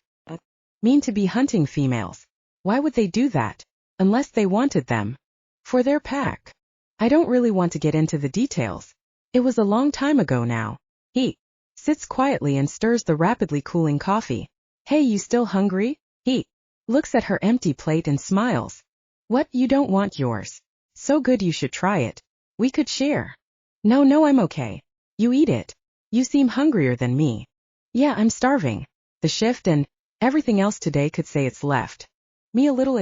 A: Mean to be hunting females. Why would they do that? Unless they wanted them for their pack. I don't really want to get into the details. It was a long time ago now. He sits quietly and stirs the rapidly cooling coffee. Hey, you still hungry? He looks at her empty plate and smiles. What, you don't want yours? So good you should try it. We could share. No, I'm okay. You eat it. You seem hungrier than me. Yeah, I'm starving. The shift and everything else today could say it's left me a little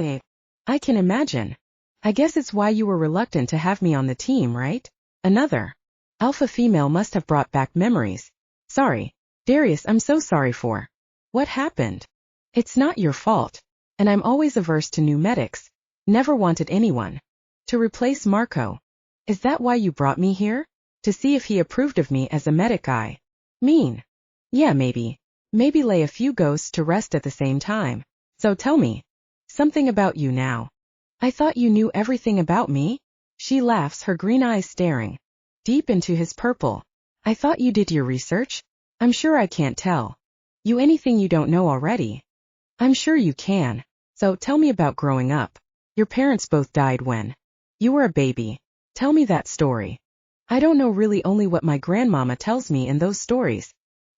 A: I can imagine. I guess it's why you were reluctant to have me on the team, right? Another alpha female must have brought back memories. Sorry. Darius, I'm so sorry for what happened. It's not your fault. And I'm always averse to new medics. Never wanted anyone to replace Marco. Is that why you brought me here? To see if he approved of me as a medic guy? Mean. Yeah, maybe. Maybe lay a few ghosts to rest at the same time. So tell me something about you now. I thought you knew everything about me? She laughs, her green eyes staring. deep into his purple. I thought you did your research? I'm sure I can't tell you anything you don't know already. I'm sure you can. So tell me about growing up. Your parents both died when you were a baby. Tell me that story. I don't know really, only what my grandmama tells me in those stories.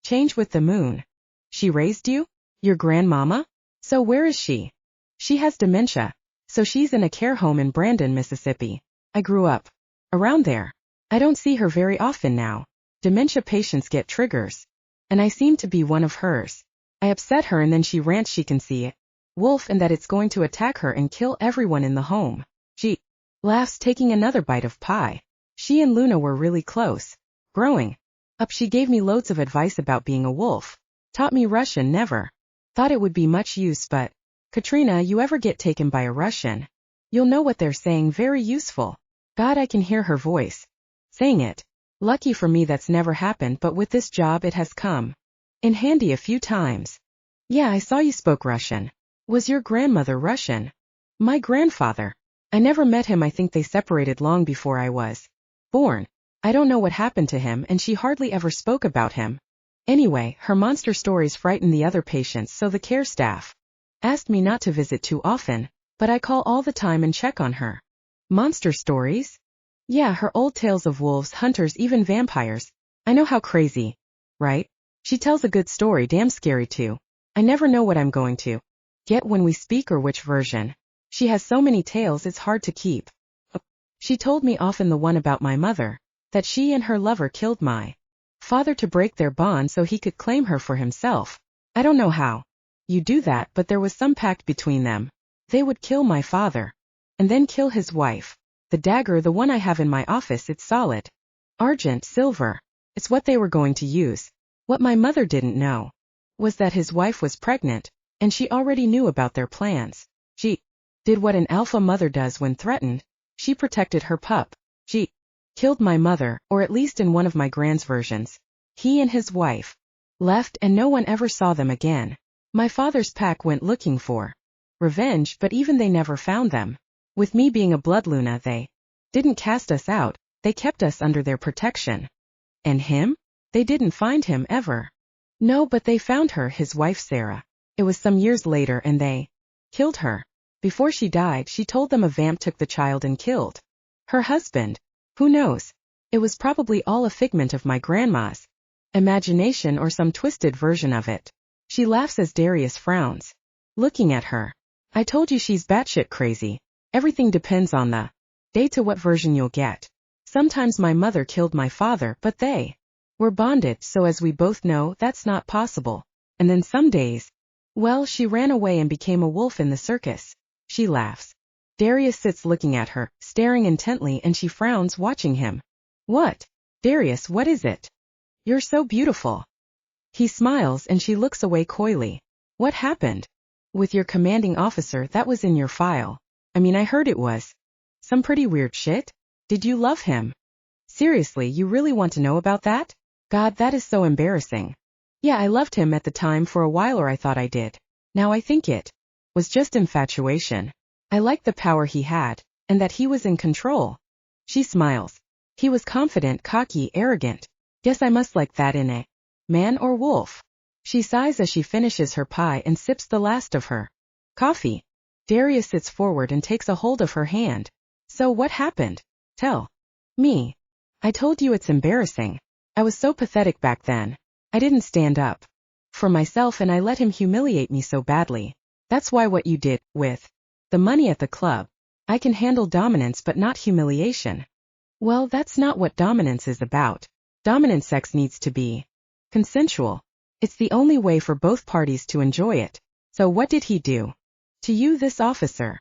A: Change with the moon. She raised you? Your grandmama? So where is she? She has dementia. So she's in a care home in Brandon, Mississippi. I grew up around there. I don't see her very often now. Dementia patients get triggers. And I seem to be one of hers. I upset her and then she rants she can see it. Wolf, and that it's going to attack her and kill everyone in the home. She laughs, taking another bite of pie. She and Luna were really close. Growing up, she gave me loads of advice about being a wolf. Taught me Russian, never thought it would be much use, but Katrina, you ever get taken by a Russian? You'll know what they're saying, very useful. God, I can hear her voice saying it. Lucky for me that's never happened, but with this job it has come in handy a few times. Yeah, I saw you spoke Russian. Was your grandmother Russian? My grandfather. I never met him. I think they separated long before I was born. I don't know what happened to him, and she hardly ever spoke about him. Anyway, her monster stories frighten the other patients, so the care staff asked me not to visit too often, but I call all the time and check on her. Monster stories? Yeah, her old tales of wolves, hunters, even vampires. I know, how crazy, right? She tells a good story, damn scary too. I never know what I'm going to get when we speak or which version. She has so many tales it's hard to keep. She told me often the one about my mother, that she and her lover killed my father to break their bond so he could claim her for himself. I don't know how you do that, but there was some pact between them. They would kill my father and then kill his wife. The dagger, the one I have in my office, it's solid argent, silver. It's what they were going to use. What my mother didn't know was that his wife was pregnant, and she already knew about their plans. She did what an alpha mother does when threatened. She protected her pup. She killed my mother, or at least in one of my grand's versions. He and his wife left, and no one ever saw them again. My father's pack went looking for revenge, but even they never found them. With me being a blood Luna, they didn't cast us out, they kept us under their protection. And him? They didn't find him ever. No, but they found her, his wife Sarah. It was some years later, and they killed her. Before she died, she told them a vamp took the child and killed her husband. Who knows? It was probably all a figment of my grandma's imagination or some twisted version of it. She laughs as Darius frowns, looking at her. I told you she's batshit crazy. Everything depends on the day to what version you'll get. Sometimes my mother killed my father, but they were bonded, so as we both know, that's not possible. And then some days, well, she ran away and became a wolf in the circus. She laughs. Darius sits looking at her, staring intently, and she frowns, watching him. What? Darius, what is it? You're so beautiful. He smiles, and she looks away coyly. What happened? With your commanding officer, that was in your file. I mean, I heard it was some pretty weird shit. Did you love him? Seriously, you really want to know about that? God, that is so embarrassing. Yeah, I loved him at the time for a while, or I thought I did. Now I think it was just infatuation. I liked the power he had, and that he was in control. She smiles. He was confident, cocky, arrogant. Guess I must like that in a man or wolf. She sighs as she finishes her pie and sips the last of her coffee. Darius sits forward and takes a hold of her hand. So what happened? Tell me. I told you it's embarrassing. I was so pathetic back then. I didn't stand up for myself, and I let him humiliate me so badly. That's why what you did with the money at the club. I can handle dominance but not humiliation. Well, that's not what dominance is about. Dominant sex needs to be consensual. It's the only way for both parties to enjoy it. So what did he do to you, this officer?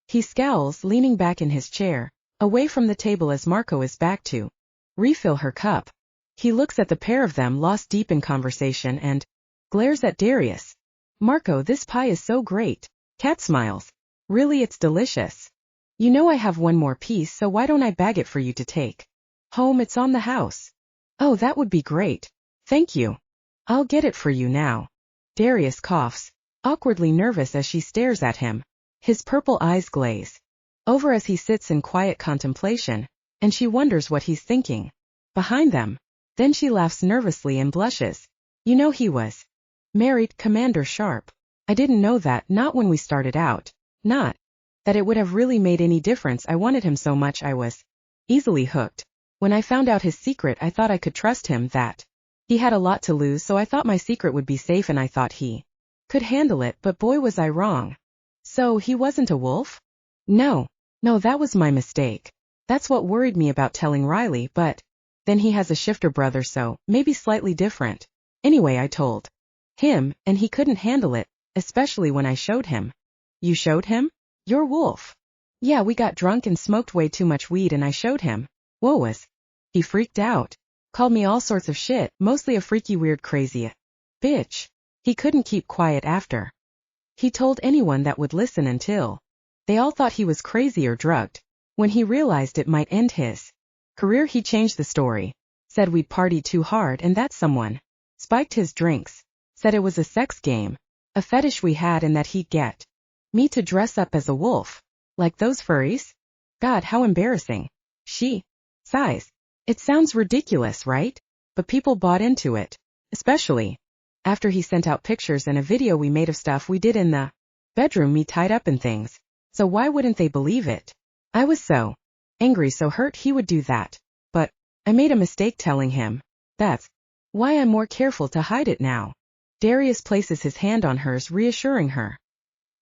A: He scowls, leaning back in his chair, away from the table as Marco is back to refill her cup. He looks at the pair of them, lost deep in conversation, and glares at Darius. Marco, this pie is so great. Cat smiles. Really, it's delicious. You know I have one more piece, so why don't I bag it for you to take home? It's on the house. Oh, that would be great. Thank you. I'll get it for you now. Darius coughs, awkwardly nervous as she stares at him. His purple eyes glaze over as he sits in quiet contemplation. and she wonders what he's thinking. Behind them. Then she laughs nervously and blushes. You know he was married, Commander Sharp. I didn't know that, not when we started out. Not that it would have really made any difference. I wanted him so much I was easily hooked. When I found out his secret, I thought I could trust him, that he had a lot to lose, so I thought my secret would be safe and I thought he could handle it, but boy was I wrong. So he wasn't a wolf? No, that was my mistake. That's what worried me about telling Riley, but then he has a shifter brother, so maybe slightly different. Anyway, I told him, and he couldn't handle it, especially when I showed him. You showed him? Your wolf. Yeah, we got drunk and smoked way too much weed and I showed him. Whoa, was he freaked out. Called me all sorts of shit, mostly a freaky weird crazy bitch. He couldn't keep quiet after he told anyone that would listen until they all thought he was crazy or drugged. When he realized it might end his career, he changed the story. Said we'd partied too hard and that someone spiked his drinks. Said it was a sex game, a fetish we had, and that he'd get me to dress up as a wolf. Like those furries? God, how embarrassing. She sighs. It sounds ridiculous, right? But people bought into it. Especially after he sent out pictures and a video we made of stuff we did in the bedroom, me tied up and things. So why wouldn't they believe it? I was so angry, so hurt he would do that. But I made a mistake telling him. That's why I'm more careful to hide it now. Darius places his hand on hers, reassuring her.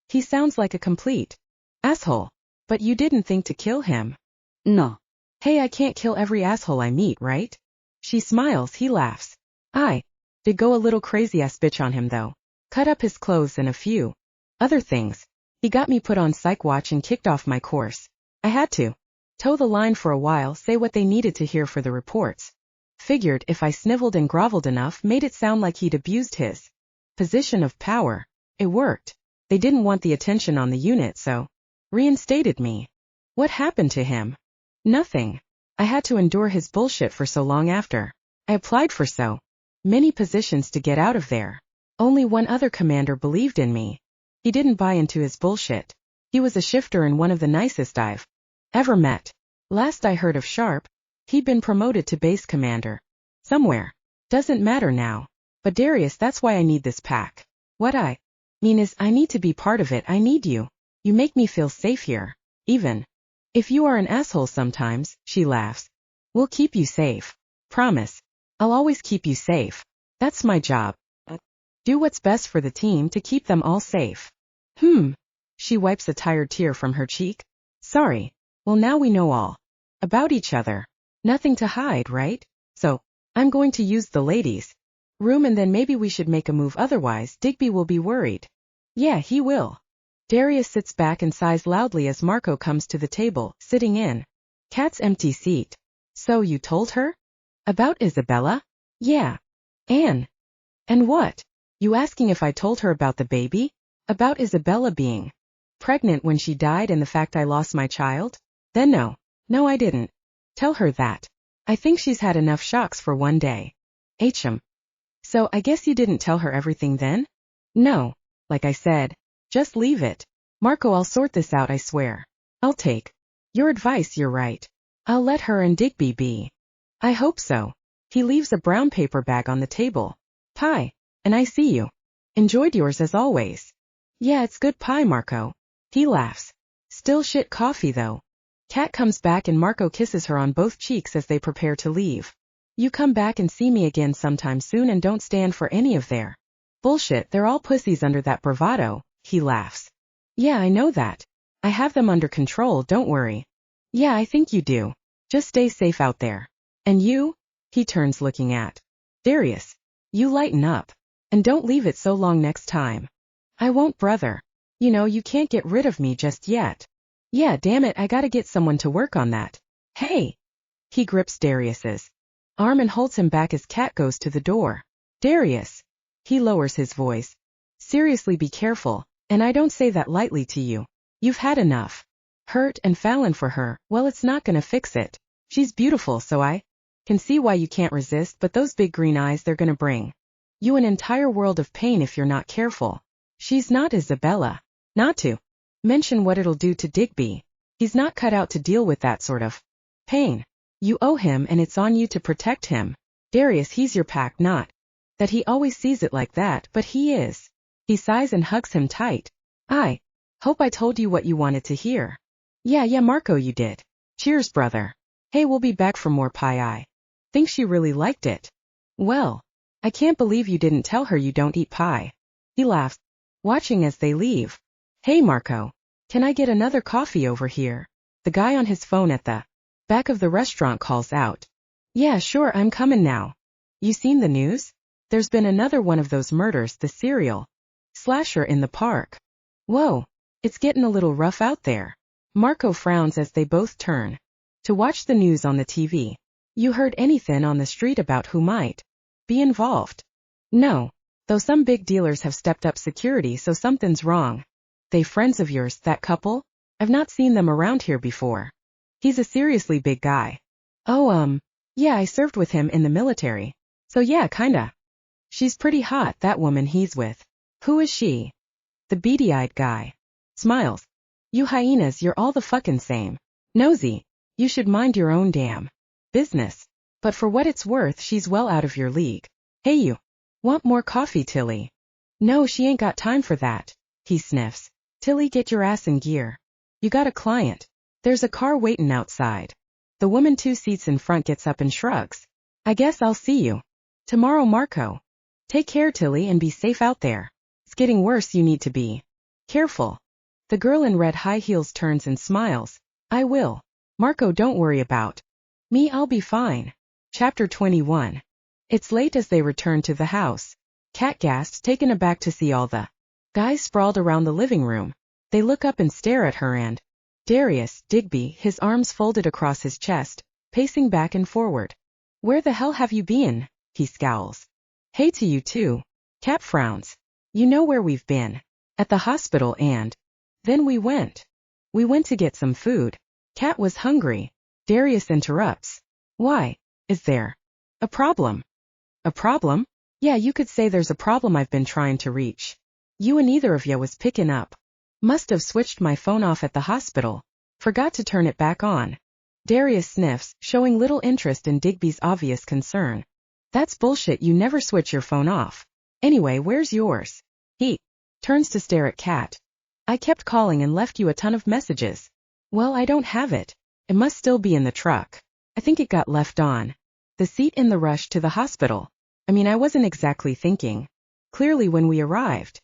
A: He sounds like a complete asshole. But you didn't think to kill him?
B: No.
A: Hey, I can't kill every asshole I meet, right? She smiles, he laughs. I did go a little crazy-ass bitch on him though. Cut up his clothes and a few other things. He got me put on psych watch and kicked off my course. I had to toe the line for a while, say what they needed to hear for the reports. Figured if I sniveled and groveled enough, made it sound like he'd abused his position of power. It worked. They didn't want the attention on the unit, so reinstated me. What happened to him? Nothing. I had to endure his bullshit for so long after. I applied for so many positions to get out of there. Only one other commander believed in me. He didn't buy into his bullshit. He was a shifter and one of the nicest I've ever met. Last I heard of Sharp, he'd been promoted to base commander. Somewhere. Doesn't matter now. But Darius, that's why I need this pack. What I mean is, I need to be part of it. I need you. You make me feel safe here. Even if you are an asshole sometimes, she laughs. We'll keep you safe. Promise. I'll always keep you safe. That's my job. Do what's best for the team to keep them all safe. She wipes a tired tear from her cheek. Sorry. Well, now we know all about each other. Nothing to hide, right? So, I'm going to use the ladies' room and then maybe we should make a move, otherwise Digby will be worried. Yeah, he will. Darius sits back and sighs loudly as Marco comes to the table, sitting in Kat's empty seat. So you told her? About Isabella? Yeah. And what? You asking if I told her about the baby? About Isabella being pregnant when she died and the fact I lost my child? Then no I didn't tell her that. I think she's had enough shocks for one day. So I guess you didn't tell her everything then? No. Like I said, just leave it. Marco, I'll sort this out, I swear. I'll take your advice, you're right. I'll let her and Digby be. I hope so. He leaves a brown paper bag on the table. Pie. And I see you enjoyed yours as always. Yeah, it's good pie, Marco. He laughs. Still shit coffee though. Kat comes back and Marco kisses her on both cheeks as they prepare to leave. You come back and see me again sometime soon and don't stand for any of their bullshit. They're all pussies under that bravado. He laughs. Yeah, I know that. I have them under control, don't worry. Yeah, I think you do. Just stay safe out there. And you? He turns looking at Darius. You lighten up. And don't leave it so long next time. I won't, brother. You know, you can't get rid of me just yet. Yeah, damn it, I gotta get someone to work on that. Hey! He grips Darius's arm and holds him back as Kat goes to the door. Darius! He lowers his voice. Seriously, be careful, and I don't say that lightly to you. You've had enough hurt and fallen for her. Well, it's not gonna fix it. She's beautiful, so I can see why you can't resist, but those big green eyes, they're gonna bring you an entire world of pain if you're not careful. She's not Isabella. Not to mention what it'll do to Digby. He's not cut out to deal with that sort of Pain. You owe him and it's on you to protect him. Darius, he's your pack, not that he always sees it like that, but he is. He sighs and hugs him tight. I hope I told you what you wanted to hear. Yeah, Marco, you did. Cheers, brother. Hey, we'll be back for more pie. I think she really liked it. Well, I can't believe you didn't tell her you don't eat pie. He laughs, watching as they leave. Hey, Marco. Can I get another coffee over here? The guy on his phone at the back of the restaurant calls out. Yeah, sure, I'm coming now. You seen the news? There's been another one of those murders, the serial slasher in the park. Whoa, it's getting a little rough out there. Marco frowns as they both turn to watch the news on the TV. You heard anything on the street about who might be involved? No, though some big dealers have stepped up security, so something's wrong. They friends of yours, that couple? I've not seen them around here before. He's a seriously big guy. Oh, yeah, I served with him in the military. So yeah, kinda. She's pretty hot, that woman he's with. Who is she? The beady-eyed guy smiles. You hyenas, you're all the fucking same. Nosy, you should mind your own damn business. But for what it's worth, she's well out of your league. Hey, you. Want more coffee, Tilly? No, she ain't got time for that. He sniffs. Tilly, get your ass in gear. You got a client. There's a car waiting outside. The woman 2 seats in front gets up and shrugs. I guess I'll see you tomorrow, Marco. Take care, Tilly, and be safe out there. It's getting worse, you need to be careful. The girl in red high heels turns and smiles. I will. Marco, don't worry about me, I'll be fine. Chapter 21. It's late as they return to the house. Kat gasps, taken aback to see all the guys sprawled around the living room. They look up and stare at her and Darius, Digby, his arms folded across his chest, pacing back and forward. Where the hell have you been? He scowls. Hey to you too. Kat frowns. You know where we've been. At the hospital and then we went to get some food. Kat was hungry. Darius interrupts. Why? Is there a problem? A problem? Yeah, you could say there's a problem. I've been trying to reach you and neither of ya was picking up. Must have switched my phone off at the hospital. Forgot to turn it back on. Darius sniffs, showing little interest in Digby's obvious concern. That's bullshit, you never switch your phone off. Anyway, where's yours? He turns to stare at Kat. I kept calling and left you a ton of messages. Well, I don't have it. It must still be in the truck. I think it got left on the seat in the rush to the hospital. I mean, I wasn't exactly thinking clearly when we arrived.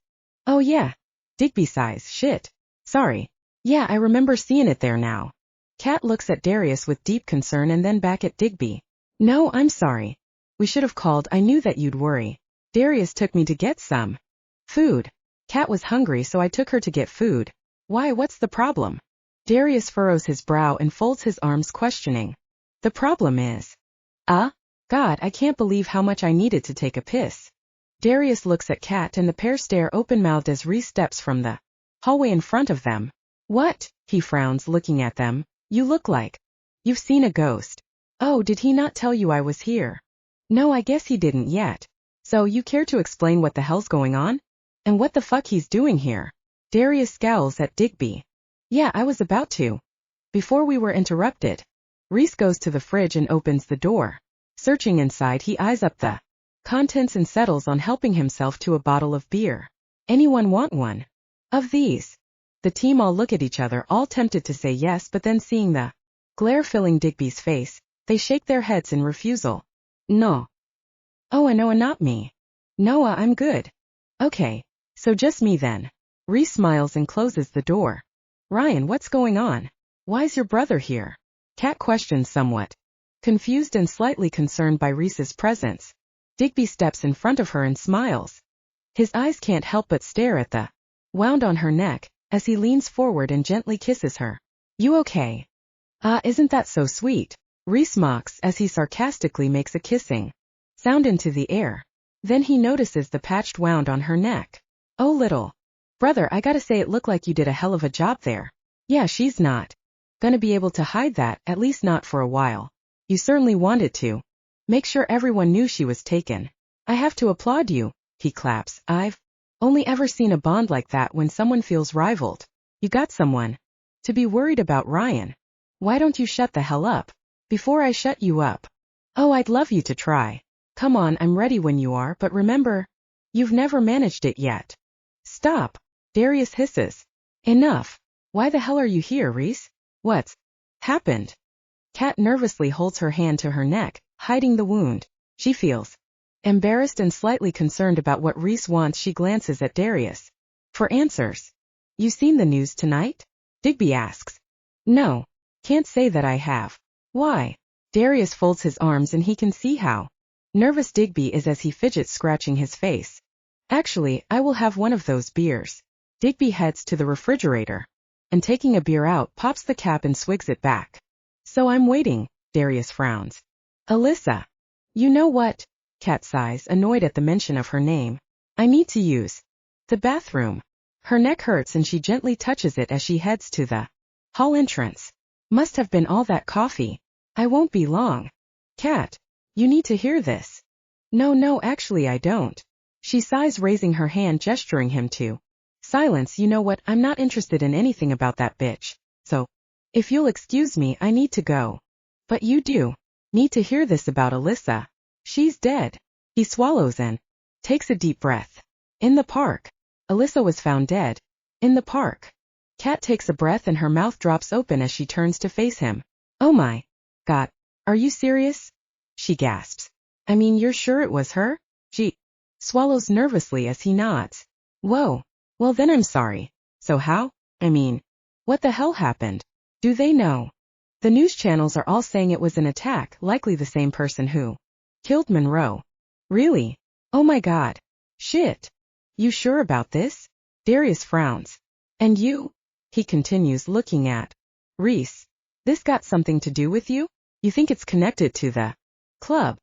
A: Oh yeah. Digby sighs. Shit. Sorry. Yeah, I remember seeing it there now. Kat looks at Darius with deep concern and then back at Digby. No, I'm sorry. We should have called. I knew that you'd worry. Darius took me to get some food. Kat was hungry, so I took her to get food. Why, what's the problem? Darius furrows his brow and folds his arms, questioning. The problem is, God, I can't believe how much I needed to take a piss. Darius looks at Kat and the pair stare open-mouthed as Reese steps from the hallway in front of them. What? He frowns, looking at them. You look like you've seen a ghost. Oh, did he not tell you I was here? No, I guess he didn't yet. So, you care to explain what the hell's going on? And what the fuck he's doing here? Darius scowls at Digby. Yeah, I was about to. Before we were interrupted. Reese goes to the fridge and opens the door. Searching inside, he eyes up the contents and settles on helping himself to a bottle of beer. Anyone want one of these? The team all look at each other, all tempted to say yes, but then seeing the glare filling Digby's face, they shake their heads in refusal. No. Oh, Noah, not me. Noah, I'm good. Okay, so just me then. Reese smiles and closes the door. Ryan, what's going on? Why's your brother here? Kat questions, somewhat confused and slightly concerned by Reese's presence. Digby steps in front of her and smiles. His eyes can't help but stare at the wound on her neck, as he leans forward and gently kisses her. You okay? Isn't that so sweet? Reese mocks as he sarcastically makes a kissing sound into the air. Then he notices the patched wound on her neck. Oh, little brother, I gotta say it looked like you did a hell of a job there. Yeah, she's not gonna be able to hide that, at least not for a while. You certainly wanted to make sure everyone knew she was taken. I have to applaud you, he claps. I've only ever seen a bond like that when someone feels rivaled. You got someone to be worried about, Ryan. Why don't you shut the hell up? Before I shut you up. Oh, I'd love you to try. Come on, I'm ready when you are, but remember, you've never managed it yet. Stop, Darius hisses. Enough. Why the hell are you here, Reese? What's happened? Kat nervously holds her hand to her neck, hiding the wound. She feels embarrassed and slightly concerned about what Reese wants. She glances at Darius for answers. You seen the news tonight? Digby asks. No. Can't say that I have. Why? Darius folds his arms and he can see how nervous Digby is as he fidgets, scratching his face. Actually, I will have one of those beers. Digby heads to the refrigerator and, taking a beer out, pops the cap and swigs it back. So I'm waiting, Darius frowns. Alyssa. You know what? Kat sighs, annoyed at the mention of her name. I need to use the bathroom. Her neck hurts and she gently touches it as she heads to the hall entrance. Must have been all that coffee. I won't be long. Kat, you need to hear this. No, actually I don't. She sighs, raising her hand, gesturing him to silence. You know what? I'm not interested in anything about that bitch. So, if you'll excuse me, I need to go. But you do need to hear this about Alyssa. She's dead. He swallows and takes a deep breath. In the park. Alyssa was found dead. In the park. Kat takes a breath and her mouth drops open as she turns to face him. Oh my God. Are you serious? She gasps. I mean, you're sure it was her? She swallows nervously as he nods. Whoa. Well then I'm sorry. So how? I mean, what the hell happened? Do they know? The news channels are all saying it was an attack, likely the same person who killed Monroe. Really? Oh my God. Shit. You sure about this? Darius frowns. And you? He continues, looking at Reese. This got something to do with you? You think it's connected to the club?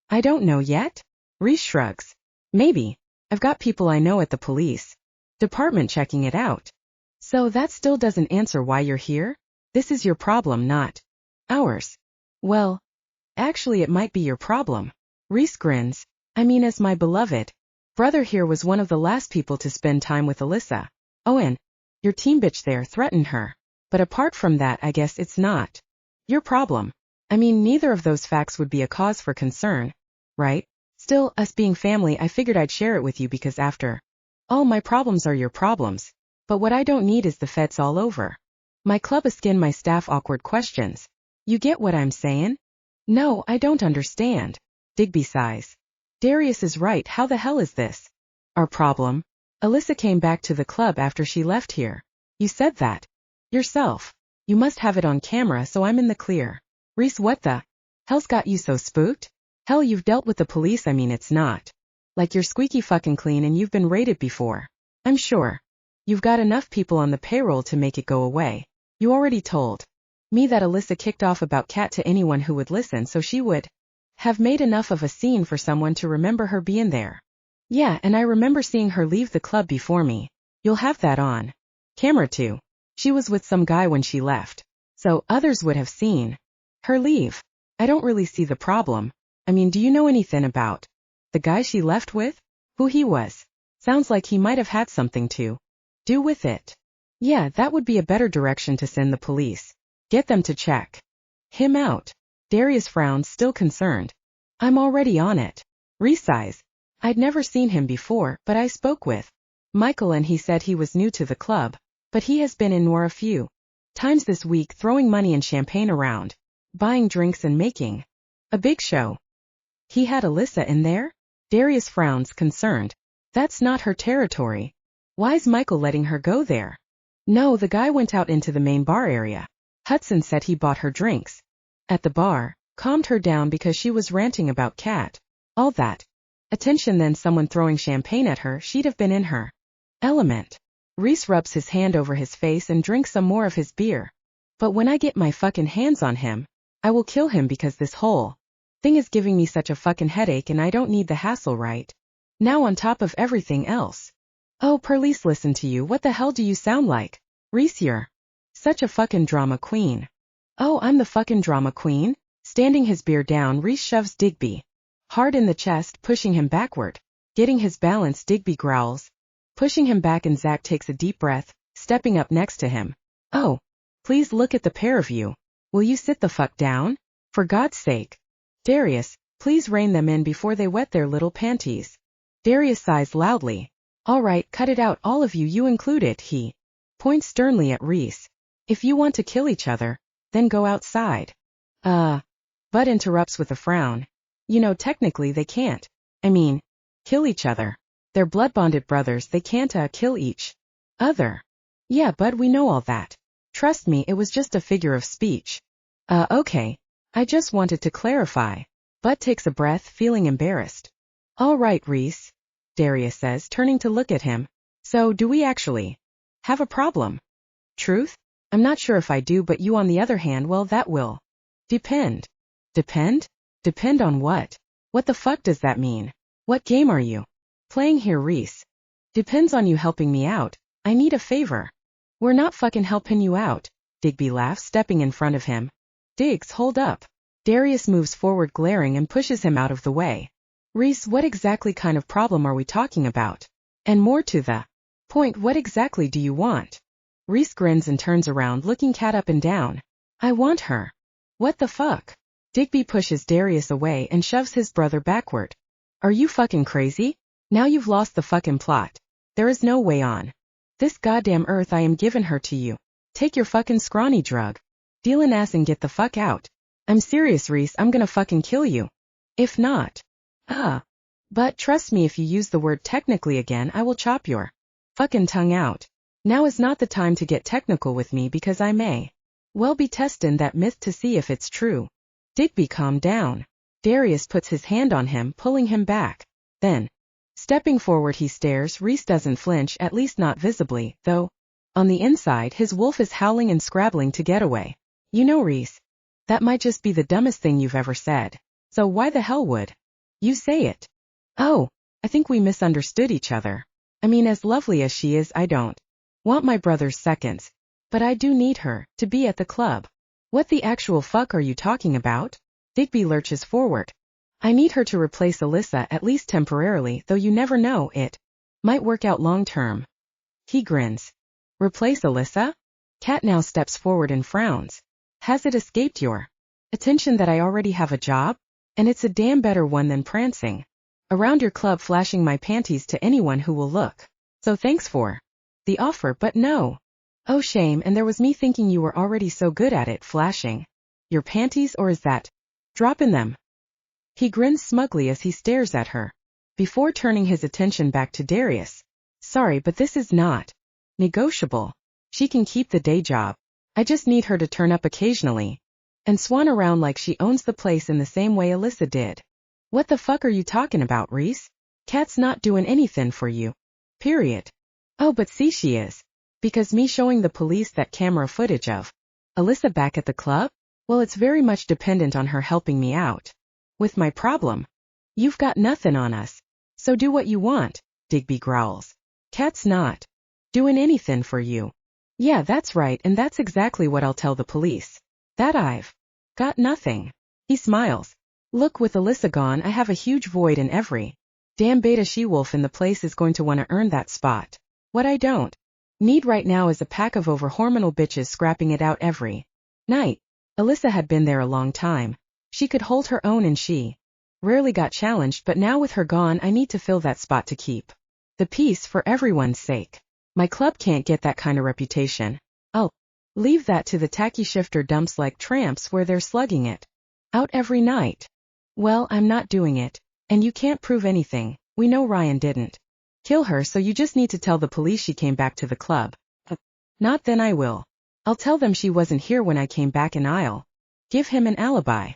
A: I don't know yet. Reese shrugs. Maybe. I've got people I know at the police department checking it out. So that still doesn't answer why you're here? This is your problem, not ours. Well, actually it might be your problem. Reese grins. I mean, as my beloved brother here was one of the last people to spend time with Alyssa. Oh, and your team bitch there threatened her. But apart from that, I guess it's not your problem. I mean, neither of those facts would be a cause for concern, right? Still, us being family, I figured I'd share it with you because after all, my problems are your problems. But what I don't need is the feds all over my club asking my staff awkward questions. You get what I'm saying? No, I don't understand. Digby sighs. Darius is right. How the hell is this our problem? Alyssa came back to the club after she left here. You said that yourself. You must have it on camera, so I'm in the clear. Reese, what the hell's got you so spooked? Hell, you've dealt with the police. I mean, it's not like you're squeaky fucking clean and you've been raided before. I'm sure you've got enough people on the payroll to make it go away. You already told me that Alyssa kicked off about Kat to anyone who would listen, so she would have made enough of a scene for someone to remember her being there. Yeah, and I remember seeing her leave the club before me. You'll have that on camera too. She was with some guy when she left, so others would have seen her leave. I don't really see the problem. I mean, do you know anything about the guy she left with? Who he was? Sounds like he might have had something to do with it. Yeah, that would be a better direction to send the police. Get them to check him out. Darius frowns, still concerned. I'm already on it. Reese sighs. I'd never seen him before, but I spoke with Michael and he said he was new to the club, but he has been in Nor a few times this week, throwing money and champagne around, buying drinks and making a big show. He had Alyssa in there? Darius frowns, concerned. That's not her territory. Why's Michael letting her go there? No, the guy went out into the main bar area. Hudson said he bought her drinks at the bar, calmed her down because she was ranting about Kat. All that attention, then someone throwing champagne at her. She'd have been in her element. Reese rubs his hand over his face and drinks some more of his beer. But when I get my fucking hands on him, I will kill him because this whole thing is giving me such a fucking headache and I don't need the hassle right now on top of everything else. Oh, police listen to you. What the hell do you sound like? Reese, you're such a fucking drama queen. Oh, I'm the fucking drama queen? Standing his beer down, Reese shoves Digby hard in the chest, pushing him backward. Getting his balance, Digby growls, pushing him back, and Zach takes a deep breath, stepping up next to him. Oh, please look at the pair of you. Will you sit the fuck down? For God's sake. Darius, please rein them in before they wet their little panties. Darius sighs loudly. All right, cut it out, all of you, you included, he points sternly at Reese. If you want to kill each other, then go outside. Bud interrupts with a frown. You know, technically they can't. I mean, kill each other. They're blood-bonded brothers, they can't, kill each other. Yeah, Bud, we know all that. Trust me, it was just a figure of speech. Okay. I just wanted to clarify. Bud takes a breath, feeling embarrassed. All right, Reese, Darius says, turning to look at him. So, do we actually have a problem? Truth? I'm not sure if I do, but you on the other hand, well, that will depend. Depend? Depend on what? What the fuck does that mean? What game are you playing here, Reese? Depends on you helping me out. I need a favor. We're not fucking helping you out, Digby laughs, stepping in front of him. Diggs, hold up. Darius moves forward, glaring, and pushes him out of the way. Reese, what exactly kind of problem are we talking about? And more to the point, what exactly do you want? Reese grins and turns around, looking Cat up and down. I want her. What the fuck? Digby pushes Darius away and shoves his brother backward. Are you fucking crazy? Now you've lost the fucking plot. There is no way on this goddamn earth I am giving her to you. Take your fucking scrawny drug. Deal an ass and get the fuck out. I'm serious, Reese, I'm gonna fucking kill you. If not. But trust me, if you use the word technically again, I will chop your fucking tongue out. Now is not the time to get technical with me, because I may well be testing that myth to see if it's true. Digby, calm down. Darius puts his hand on him, pulling him back. Then, stepping forward, he stares. Reese doesn't flinch, at least not visibly, though on the inside his wolf is howling and scrabbling to get away. You know, Reese, that might just be the dumbest thing you've ever said. So why the hell would you say it? Oh, I think we misunderstood each other. I mean, as lovely as she is, I don't want my brother's seconds. But I do need her to be at the club. What the actual fuck are you talking about? Digby lurches forward. I need her to replace Alyssa, at least temporarily, though you never know, it might work out long term. He grins. Replace Alyssa? Cat now steps forward and frowns. Has it escaped your attention that I already have a job? And it's a damn better one than prancing around your club flashing my panties to anyone who will look. So thanks for the offer, but no. Oh, shame, and there was me thinking you were already so good at it, flashing your panties, or is that dropping them? He grins smugly as he stares at her, before turning his attention back to Darius. Sorry, but this is not negotiable. She can keep the day job. I just need her to turn up occasionally and swan around like she owns the place in the same way Alyssa did. What the fuck are you talking about, Reese? Cat's not doing anything for you. Period. Oh, but see, she is. Because me showing the police that camera footage of Alyssa back at the club? Well, it's very much dependent on her helping me out with my problem. You've got nothing on us. So do what you want, Digby growls. Cat's not doing anything for you. Yeah, that's right, and that's exactly what I'll tell the police. That I've got nothing. He smiles. Look, with Alyssa gone, I have a huge void, and every damn beta she-wolf in the place is going to want to earn that spot. What I don't need right now is a pack of over-hormonal bitches scrapping it out every night. Alyssa had been there a long time. She could hold her own and she rarely got challenged, but now with her gone, I need to fill that spot to keep the peace for everyone's sake. My club can't get that kind of reputation. I'll leave that to the tacky shifter dumps like tramps where they're slugging it out every night. Well, I'm not doing it, and you can't prove anything. We know Ryan didn't kill her, so you just need to tell the police she came back to the club. Not then I will. I'll tell them she wasn't here when I came back, and I'll give him an alibi.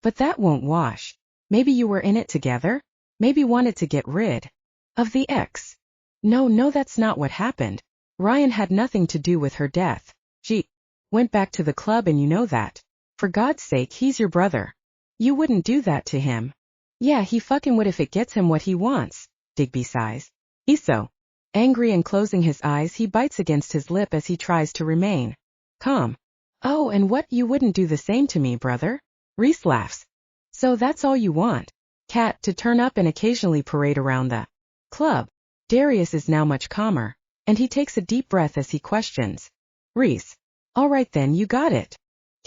A: But that won't wash. Maybe you were in it together? Maybe wanted to get rid of the ex. No, that's not what happened. Ryan had nothing to do with her death. She went back to the club, and you know that. For God's sake, he's your brother. You wouldn't do that to him. Yeah, he fucking would if it gets him what he wants. Digby sighs. He's so angry, and closing his eyes, he bites against his lip as he tries to remain calm. Oh, and what, you wouldn't do the same to me, brother? Reese laughs. So that's all you want? Cat, to turn up and occasionally parade around the club. Darius is now much calmer, and he takes a deep breath as he questions. Reese. All right then, you got it.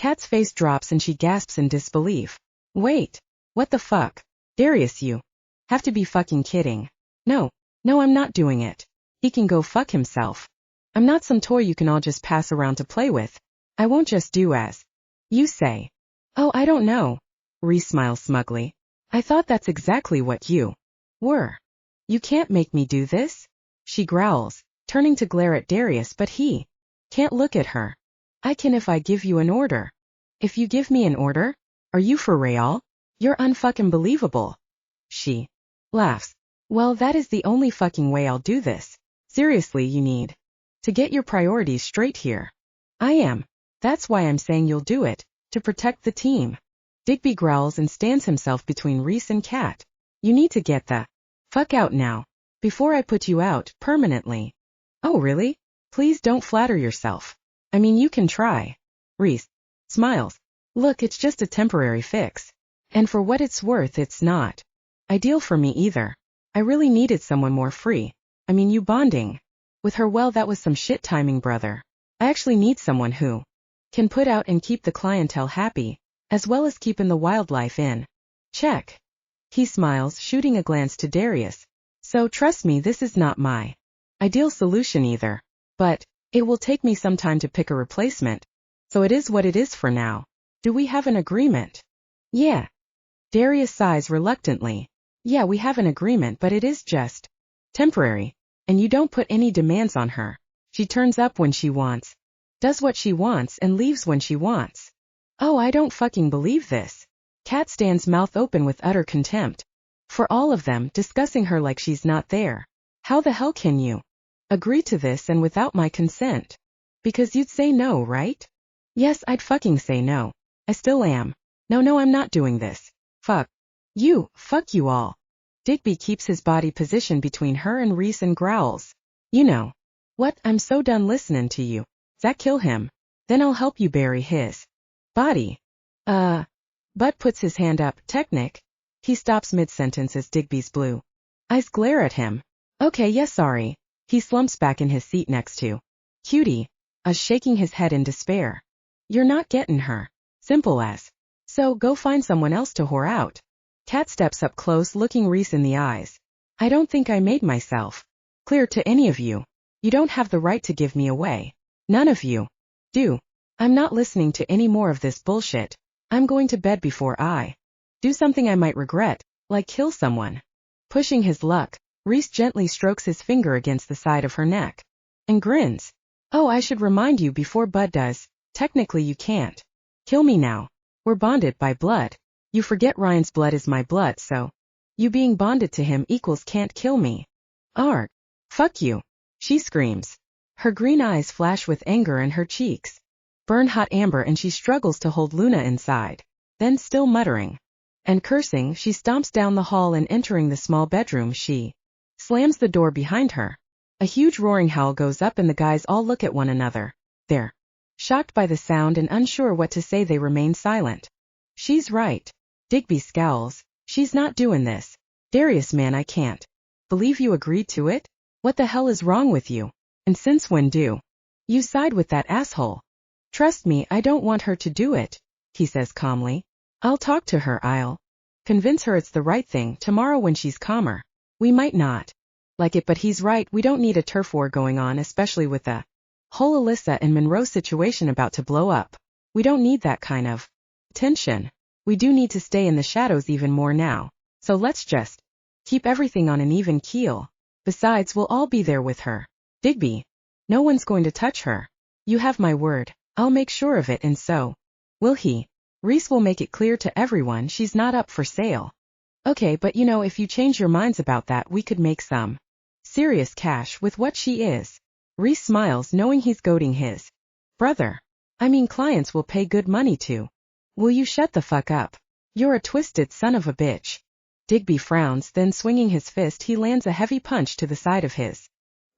A: Kat's face drops and she gasps in disbelief. Wait. What the fuck? Darius, you have to be fucking kidding. No, I'm not doing it. He can go fuck himself. I'm not some toy you can all just pass around to play with. I won't just do as you say. Oh, I don't know. Reese smiles smugly. I thought that's exactly what you were. You can't make me do this? She growls, turning to glare at Darius, but he can't look at her. I can if I give you an order. If you give me an order? Are you for real? You're unfucking believable. She laughs. Well, that is the only fucking way I'll do this. Seriously, you need to get your priorities straight here. I am. That's why I'm saying you'll do it, to protect the team. Digby growls and stands himself between Reese and Kat. You need to get the fuck out now, before I put you out, permanently. Oh really? Please don't flatter yourself. I mean, you can try. Reese smiles. Look, it's just a temporary fix. And for what it's worth, it's not ideal for me either. I really needed someone more free. I mean, you bonding with her, well, that was some shit timing, brother. I actually need someone who can put out and keep the clientele happy, as well as keeping the wildlife in check. He smiles, shooting a glance to Darius. So trust me, this is not my ideal solution either. But it will take me some time to pick a replacement. So it is what it is for now. Do we have an agreement? Yeah. Darius sighs reluctantly. Yeah, we have an agreement, but it is just temporary. And you don't put any demands on her. She turns up when she wants, does what she wants, and leaves when she wants. Oh, I don't fucking believe this. Kat stands mouth open with utter contempt for all of them, discussing her like she's not there. How the hell can you agree to this and without my consent? Because you'd say no, right? Yes, I'd fucking say no. I still am. No, I'm not doing this. Fuck you all. Digby keeps his body positioned between her and Reese and growls. You know what? I'm so done listening to you. That kill him. Then I'll help you bury his body. Bud puts his hand up. Technic. He stops mid-sentence as Digby's blue eyes glare at him. Okay, yes, sorry. He slumps back in his seat next to Cutie, shaking his head in despair. You're not getting her. Simple as. So go find someone else to whore out. Kat steps up close, looking Reese in the eyes. I don't think I made myself clear to any of you. You don't have the right to give me away. None of you do. I'm not listening to any more of this bullshit. I'm going to bed before I do something I might regret, like kill someone. Pushing his luck, Reese gently strokes his finger against the side of her neck and grins. Oh, I should remind you before Bud does. Technically you can't kill me now. We're bonded by blood. You forget Ryan's blood is my blood, so you being bonded to him equals can't kill me. Arg. Fuck you. She screams. Her green eyes flash with anger and her cheeks burn hot amber, and she struggles to hold Luna inside. Then, still muttering and cursing, she stomps down the hall and entering the small bedroom, she slams the door behind her. A huge roaring howl goes up and the guys all look at one another. They're shocked by the sound and unsure what to say. They remain silent. She's right. Digby scowls. She's not doing this. Darius, man, I can't believe you agreed to it. What the hell is wrong with you? And since when do you side with that asshole? Trust me, I don't want her to do it, he says calmly. I'll talk to her. I'll convince her it's the right thing. Tomorrow when she's calmer. We might not like it, but he's right. We don't need a turf war going on, especially with the whole Alyssa and Monroe situation about to blow up. We don't need that kind of tension. We do need to stay in the shadows even more now. So let's just keep everything on an even keel. Besides, we'll all be there with her. Digby. No one's going to touch her. You have my word. I'll make sure of it, and so will he. Reese will make it clear to everyone she's not up for sale. Okay, but you know, if you change your minds about that, we could make some serious cash with what she is. Reese smiles, knowing he's goading his brother. I mean, clients will pay good money to. Will you shut the fuck up? You're a twisted son of a bitch. Digby frowns, then swinging his fist, he lands a heavy punch to the side of his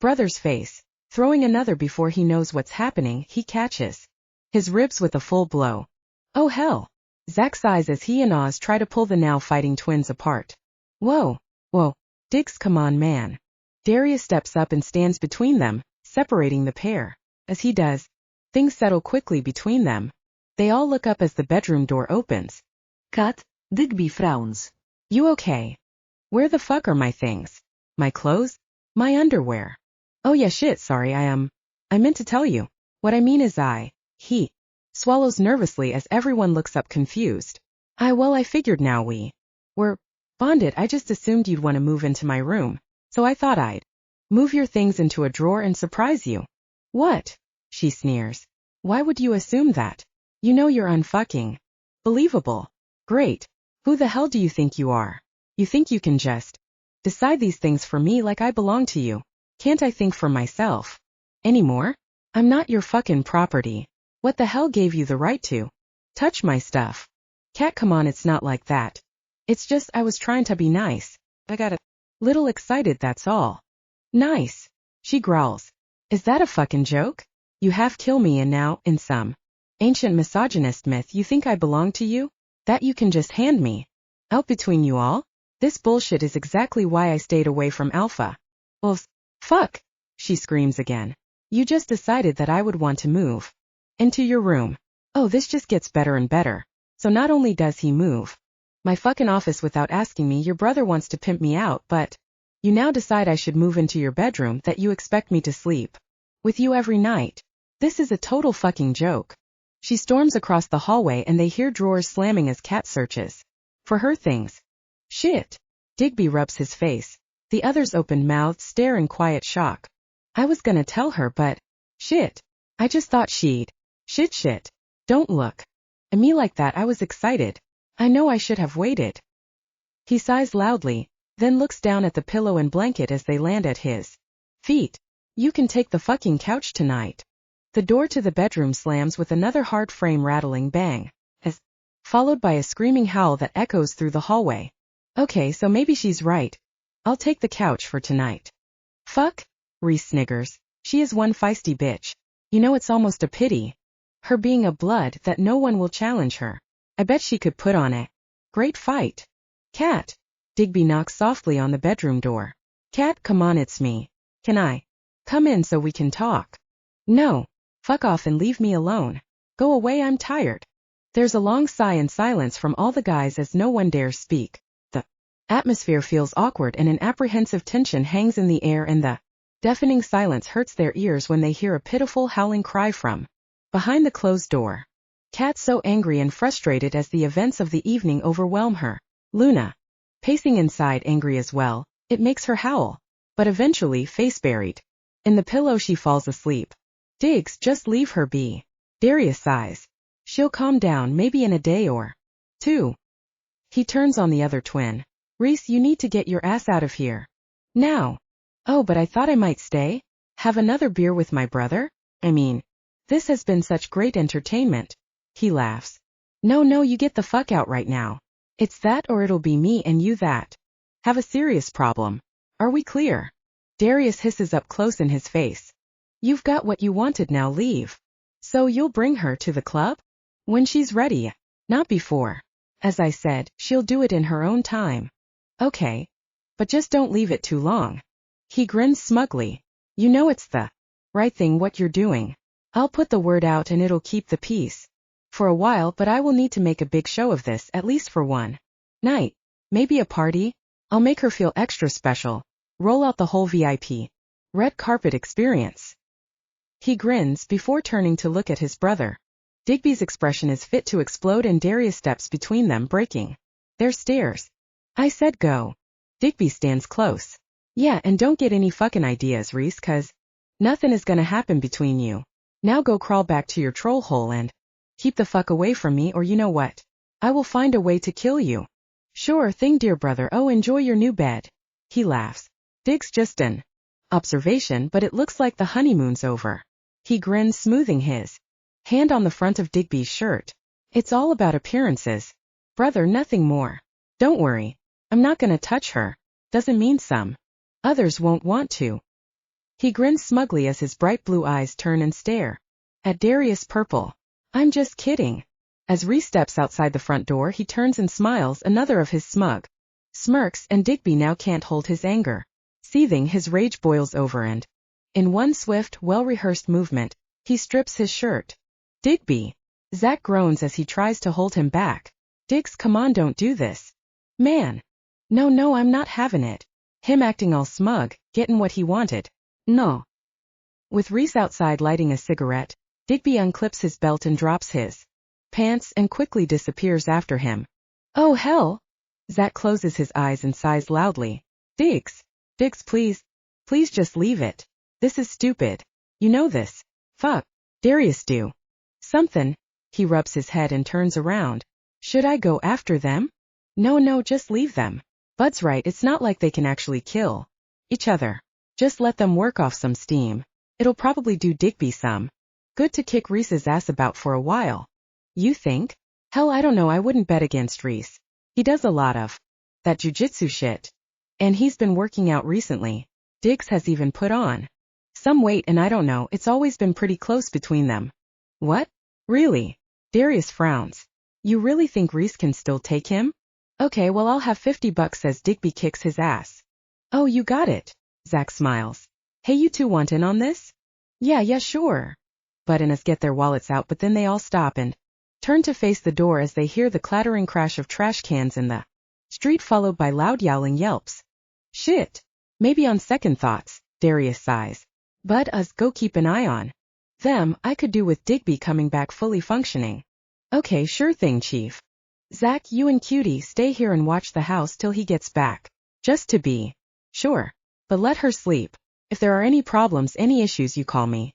A: brother's face. Throwing another before he knows what's happening, he catches his ribs with a full blow. Oh hell! Zack sighs as he and Oz try to pull the now fighting twins apart. Whoa! Diggs, come on, man. Darius steps up and stands between them, separating the pair. As he does, things settle quickly between them. They all look up as the bedroom door opens.
B: Cut. Digby frowns.
A: You okay? Where the fuck are my things? My clothes? My underwear? Oh yeah shit, sorry, I meant to tell you. What I mean is he swallows nervously as everyone looks up confused. I figured now we were bonded, I just assumed you'd want to move into my room, so I thought I'd move your things into a drawer and surprise you. What? She sneers. Why would you assume that? You know you're unfucking believable. Great. Who the hell do you think you are? You think you can just decide these things for me like I belong to you? Can't I think for myself anymore? I'm not your fucking property. What the hell gave you the right to touch my stuff? Cat, come on, it's not like that. It's just I was trying to be nice. I got a little excited, that's all. Nice. She growls. Is that a fucking joke? You half kill me and now, in some ancient misogynist myth, you think I belong to you? That you can just hand me out between you all? This bullshit is exactly why I stayed away from Alpha. Well, fuck, she screams again. You just decided that I would want to move into your room. Oh, this just gets better and better. So not only does he move my fucking office without asking me, your brother wants to pimp me out, but you now decide I should move into your bedroom, that you expect me to sleep with you every night. This is a total fucking joke. She storms across the hallway and they hear drawers slamming as Cat searches for her things. Shit. Digby rubs his face. The others open-mouthed stare in quiet shock. I was gonna tell her, but shit. I just thought she'd shit. Don't look at me like that, I was excited. I know I should have waited. He sighs loudly, then looks down at the pillow and blanket as they land at his feet. You can take the fucking couch tonight. The door to the bedroom slams with another hard frame rattling bang, followed by a screaming howl that echoes through the hallway. Okay, so maybe she's right. I'll take the couch for tonight. Fuck, Reese sniggers. She is one feisty bitch. You know, it's almost a pity her being a blood that no one will challenge her. I bet she could put on a great fight. Cat. Digby knocks softly on the bedroom door. Cat, come on, it's me. Can I come in so we can talk? No. Fuck off and leave me alone. Go away, I'm tired. There's a long sigh and silence from all the guys as no one dares speak. The atmosphere feels awkward and an apprehensive tension hangs in the air, and the deafening silence hurts their ears when they hear a pitiful howling cry from behind the closed door. Cat, so angry and frustrated as the events of the evening overwhelm her. Luna, pacing inside, angry as well, it makes her howl. But eventually, face buried in the pillow, she falls asleep. Diggs, just leave her be. Darius sighs. She'll calm down, maybe in a day or two. He turns on the other twin. Reese, you need to get your ass out of here. Now. Oh, but I thought I might stay. Have another beer with my brother? I mean, this has been such great entertainment. He laughs. No, you get the fuck out right now. It's that or it'll be me and you that have a serious problem. Are we clear? Darius hisses up close in his face. You've got what you wanted, now leave. So you'll bring her to the club? When she's ready. Not before. As I said, she'll do it in her own time. Okay. But just don't leave it too long. He grins smugly. You know it's the right thing what you're doing. I'll put the word out and it'll keep the peace for a while, but I will need to make a big show of this, at least for one night. Maybe a party? I'll make her feel extra special. Roll out the whole VIP red carpet experience. He grins before turning to look at his brother. Digby's expression is fit to explode and Darius steps between them, breaking their stares. I said go. Digby stands close. Yeah, and don't get any fucking ideas, Reese, 'cause nothing is gonna happen between you. Now go crawl back to your troll hole and keep the fuck away from me, or you know what? I will find a way to kill you. Sure thing, dear brother. Oh, enjoy your new bed. He laughs. Diggs, just an observation, but it looks like the honeymoon's over. He grins, smoothing his hand on the front of Digby's shirt. It's all about appearances. Brother, nothing more. Don't worry. I'm not gonna touch her. Doesn't mean some others won't want to. He grins smugly as his bright blue eyes turn and stare at Darius purple. I'm just kidding. As Reese steps outside the front door, he turns and smiles, another of his smug smirks, and Digby now can't hold his anger. Seething, his rage boils over and, in one swift, well-rehearsed movement, he strips his shirt. Digby. Zach groans as he tries to hold him back. Diggs, come on, don't do this. Man. No, I'm not having it. Him acting all smug, getting what he wanted. No. With Reese outside lighting a cigarette, Digby unclips his belt and drops his pants and quickly disappears after him. Oh hell! Zach closes his eyes and sighs loudly. Diggs, please just leave it. This is stupid. You know this. Fuck. Darius do something. He rubs his head and turns around. Should I go after them? No, just leave them. Bud's right, it's not like they can actually kill each other. Just let them work off some steam. It'll probably do Digby some good to kick Reese's ass about for a while. You think? Hell, I don't know, I wouldn't bet against Reese. He does a lot of that jujitsu shit. And he's been working out recently. Diggs has even put on some weight, and I don't know, it's always been pretty close between them. What? Really? Darius frowns. You really think Reese can still take him? Okay, well, I'll have $50 as Digby kicks his ass. Oh, you got it. Zach smiles. Hey, you two want in on this? Yeah, sure. Bud and us get their wallets out, but then they all stop and turn to face the door as they hear the clattering crash of trash cans in the street, followed by loud yowling yelps. Shit. Maybe on second thoughts, Darius sighs. Bud, us go keep an eye on them. I could do with Digby coming back fully functioning. Okay, sure thing, Chief. Zach, you and Cutie stay here and watch the house till he gets back. Just to be sure. But let her sleep. If there are any problems, any issues, you call me.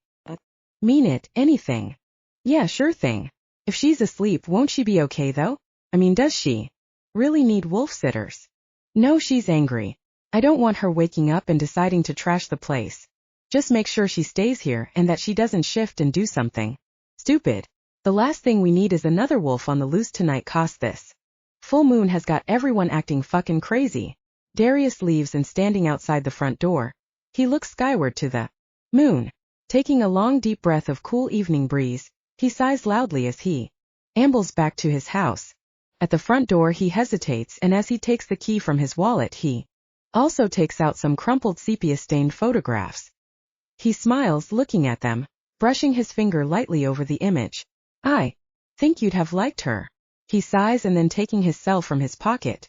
A: Mean it, anything. Yeah, sure thing. If she's asleep, won't she be okay though? I mean, does she really need wolf sitters? No, she's angry. I don't want her waking up and deciding to trash the place. Just make sure she stays here and that she doesn't shift and do something stupid. The last thing we need is another wolf on the loose tonight. Cost this full moon has got everyone acting fucking crazy. Darius leaves, and standing outside the front door, he looks skyward to the moon. Taking a long deep breath of cool evening breeze, he sighs loudly as he ambles back to his house. At the front door he hesitates, and as he takes the key from his wallet he also takes out some crumpled sepia-stained photographs. He smiles looking at them, brushing his finger lightly over the image. I think you'd have liked her. He sighs, and then taking his cell from his pocket,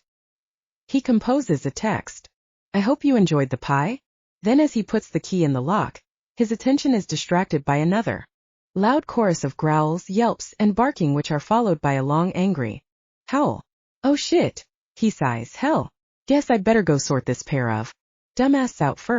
A: he composes a text. I hope you enjoyed the pie. Then as he puts the key in the lock, his attention is distracted by another loud chorus of growls, yelps, and barking, which are followed by a long angry howl. Oh shit, he sighs. Hell, guess I'd better go sort this pair of dumbasses out first.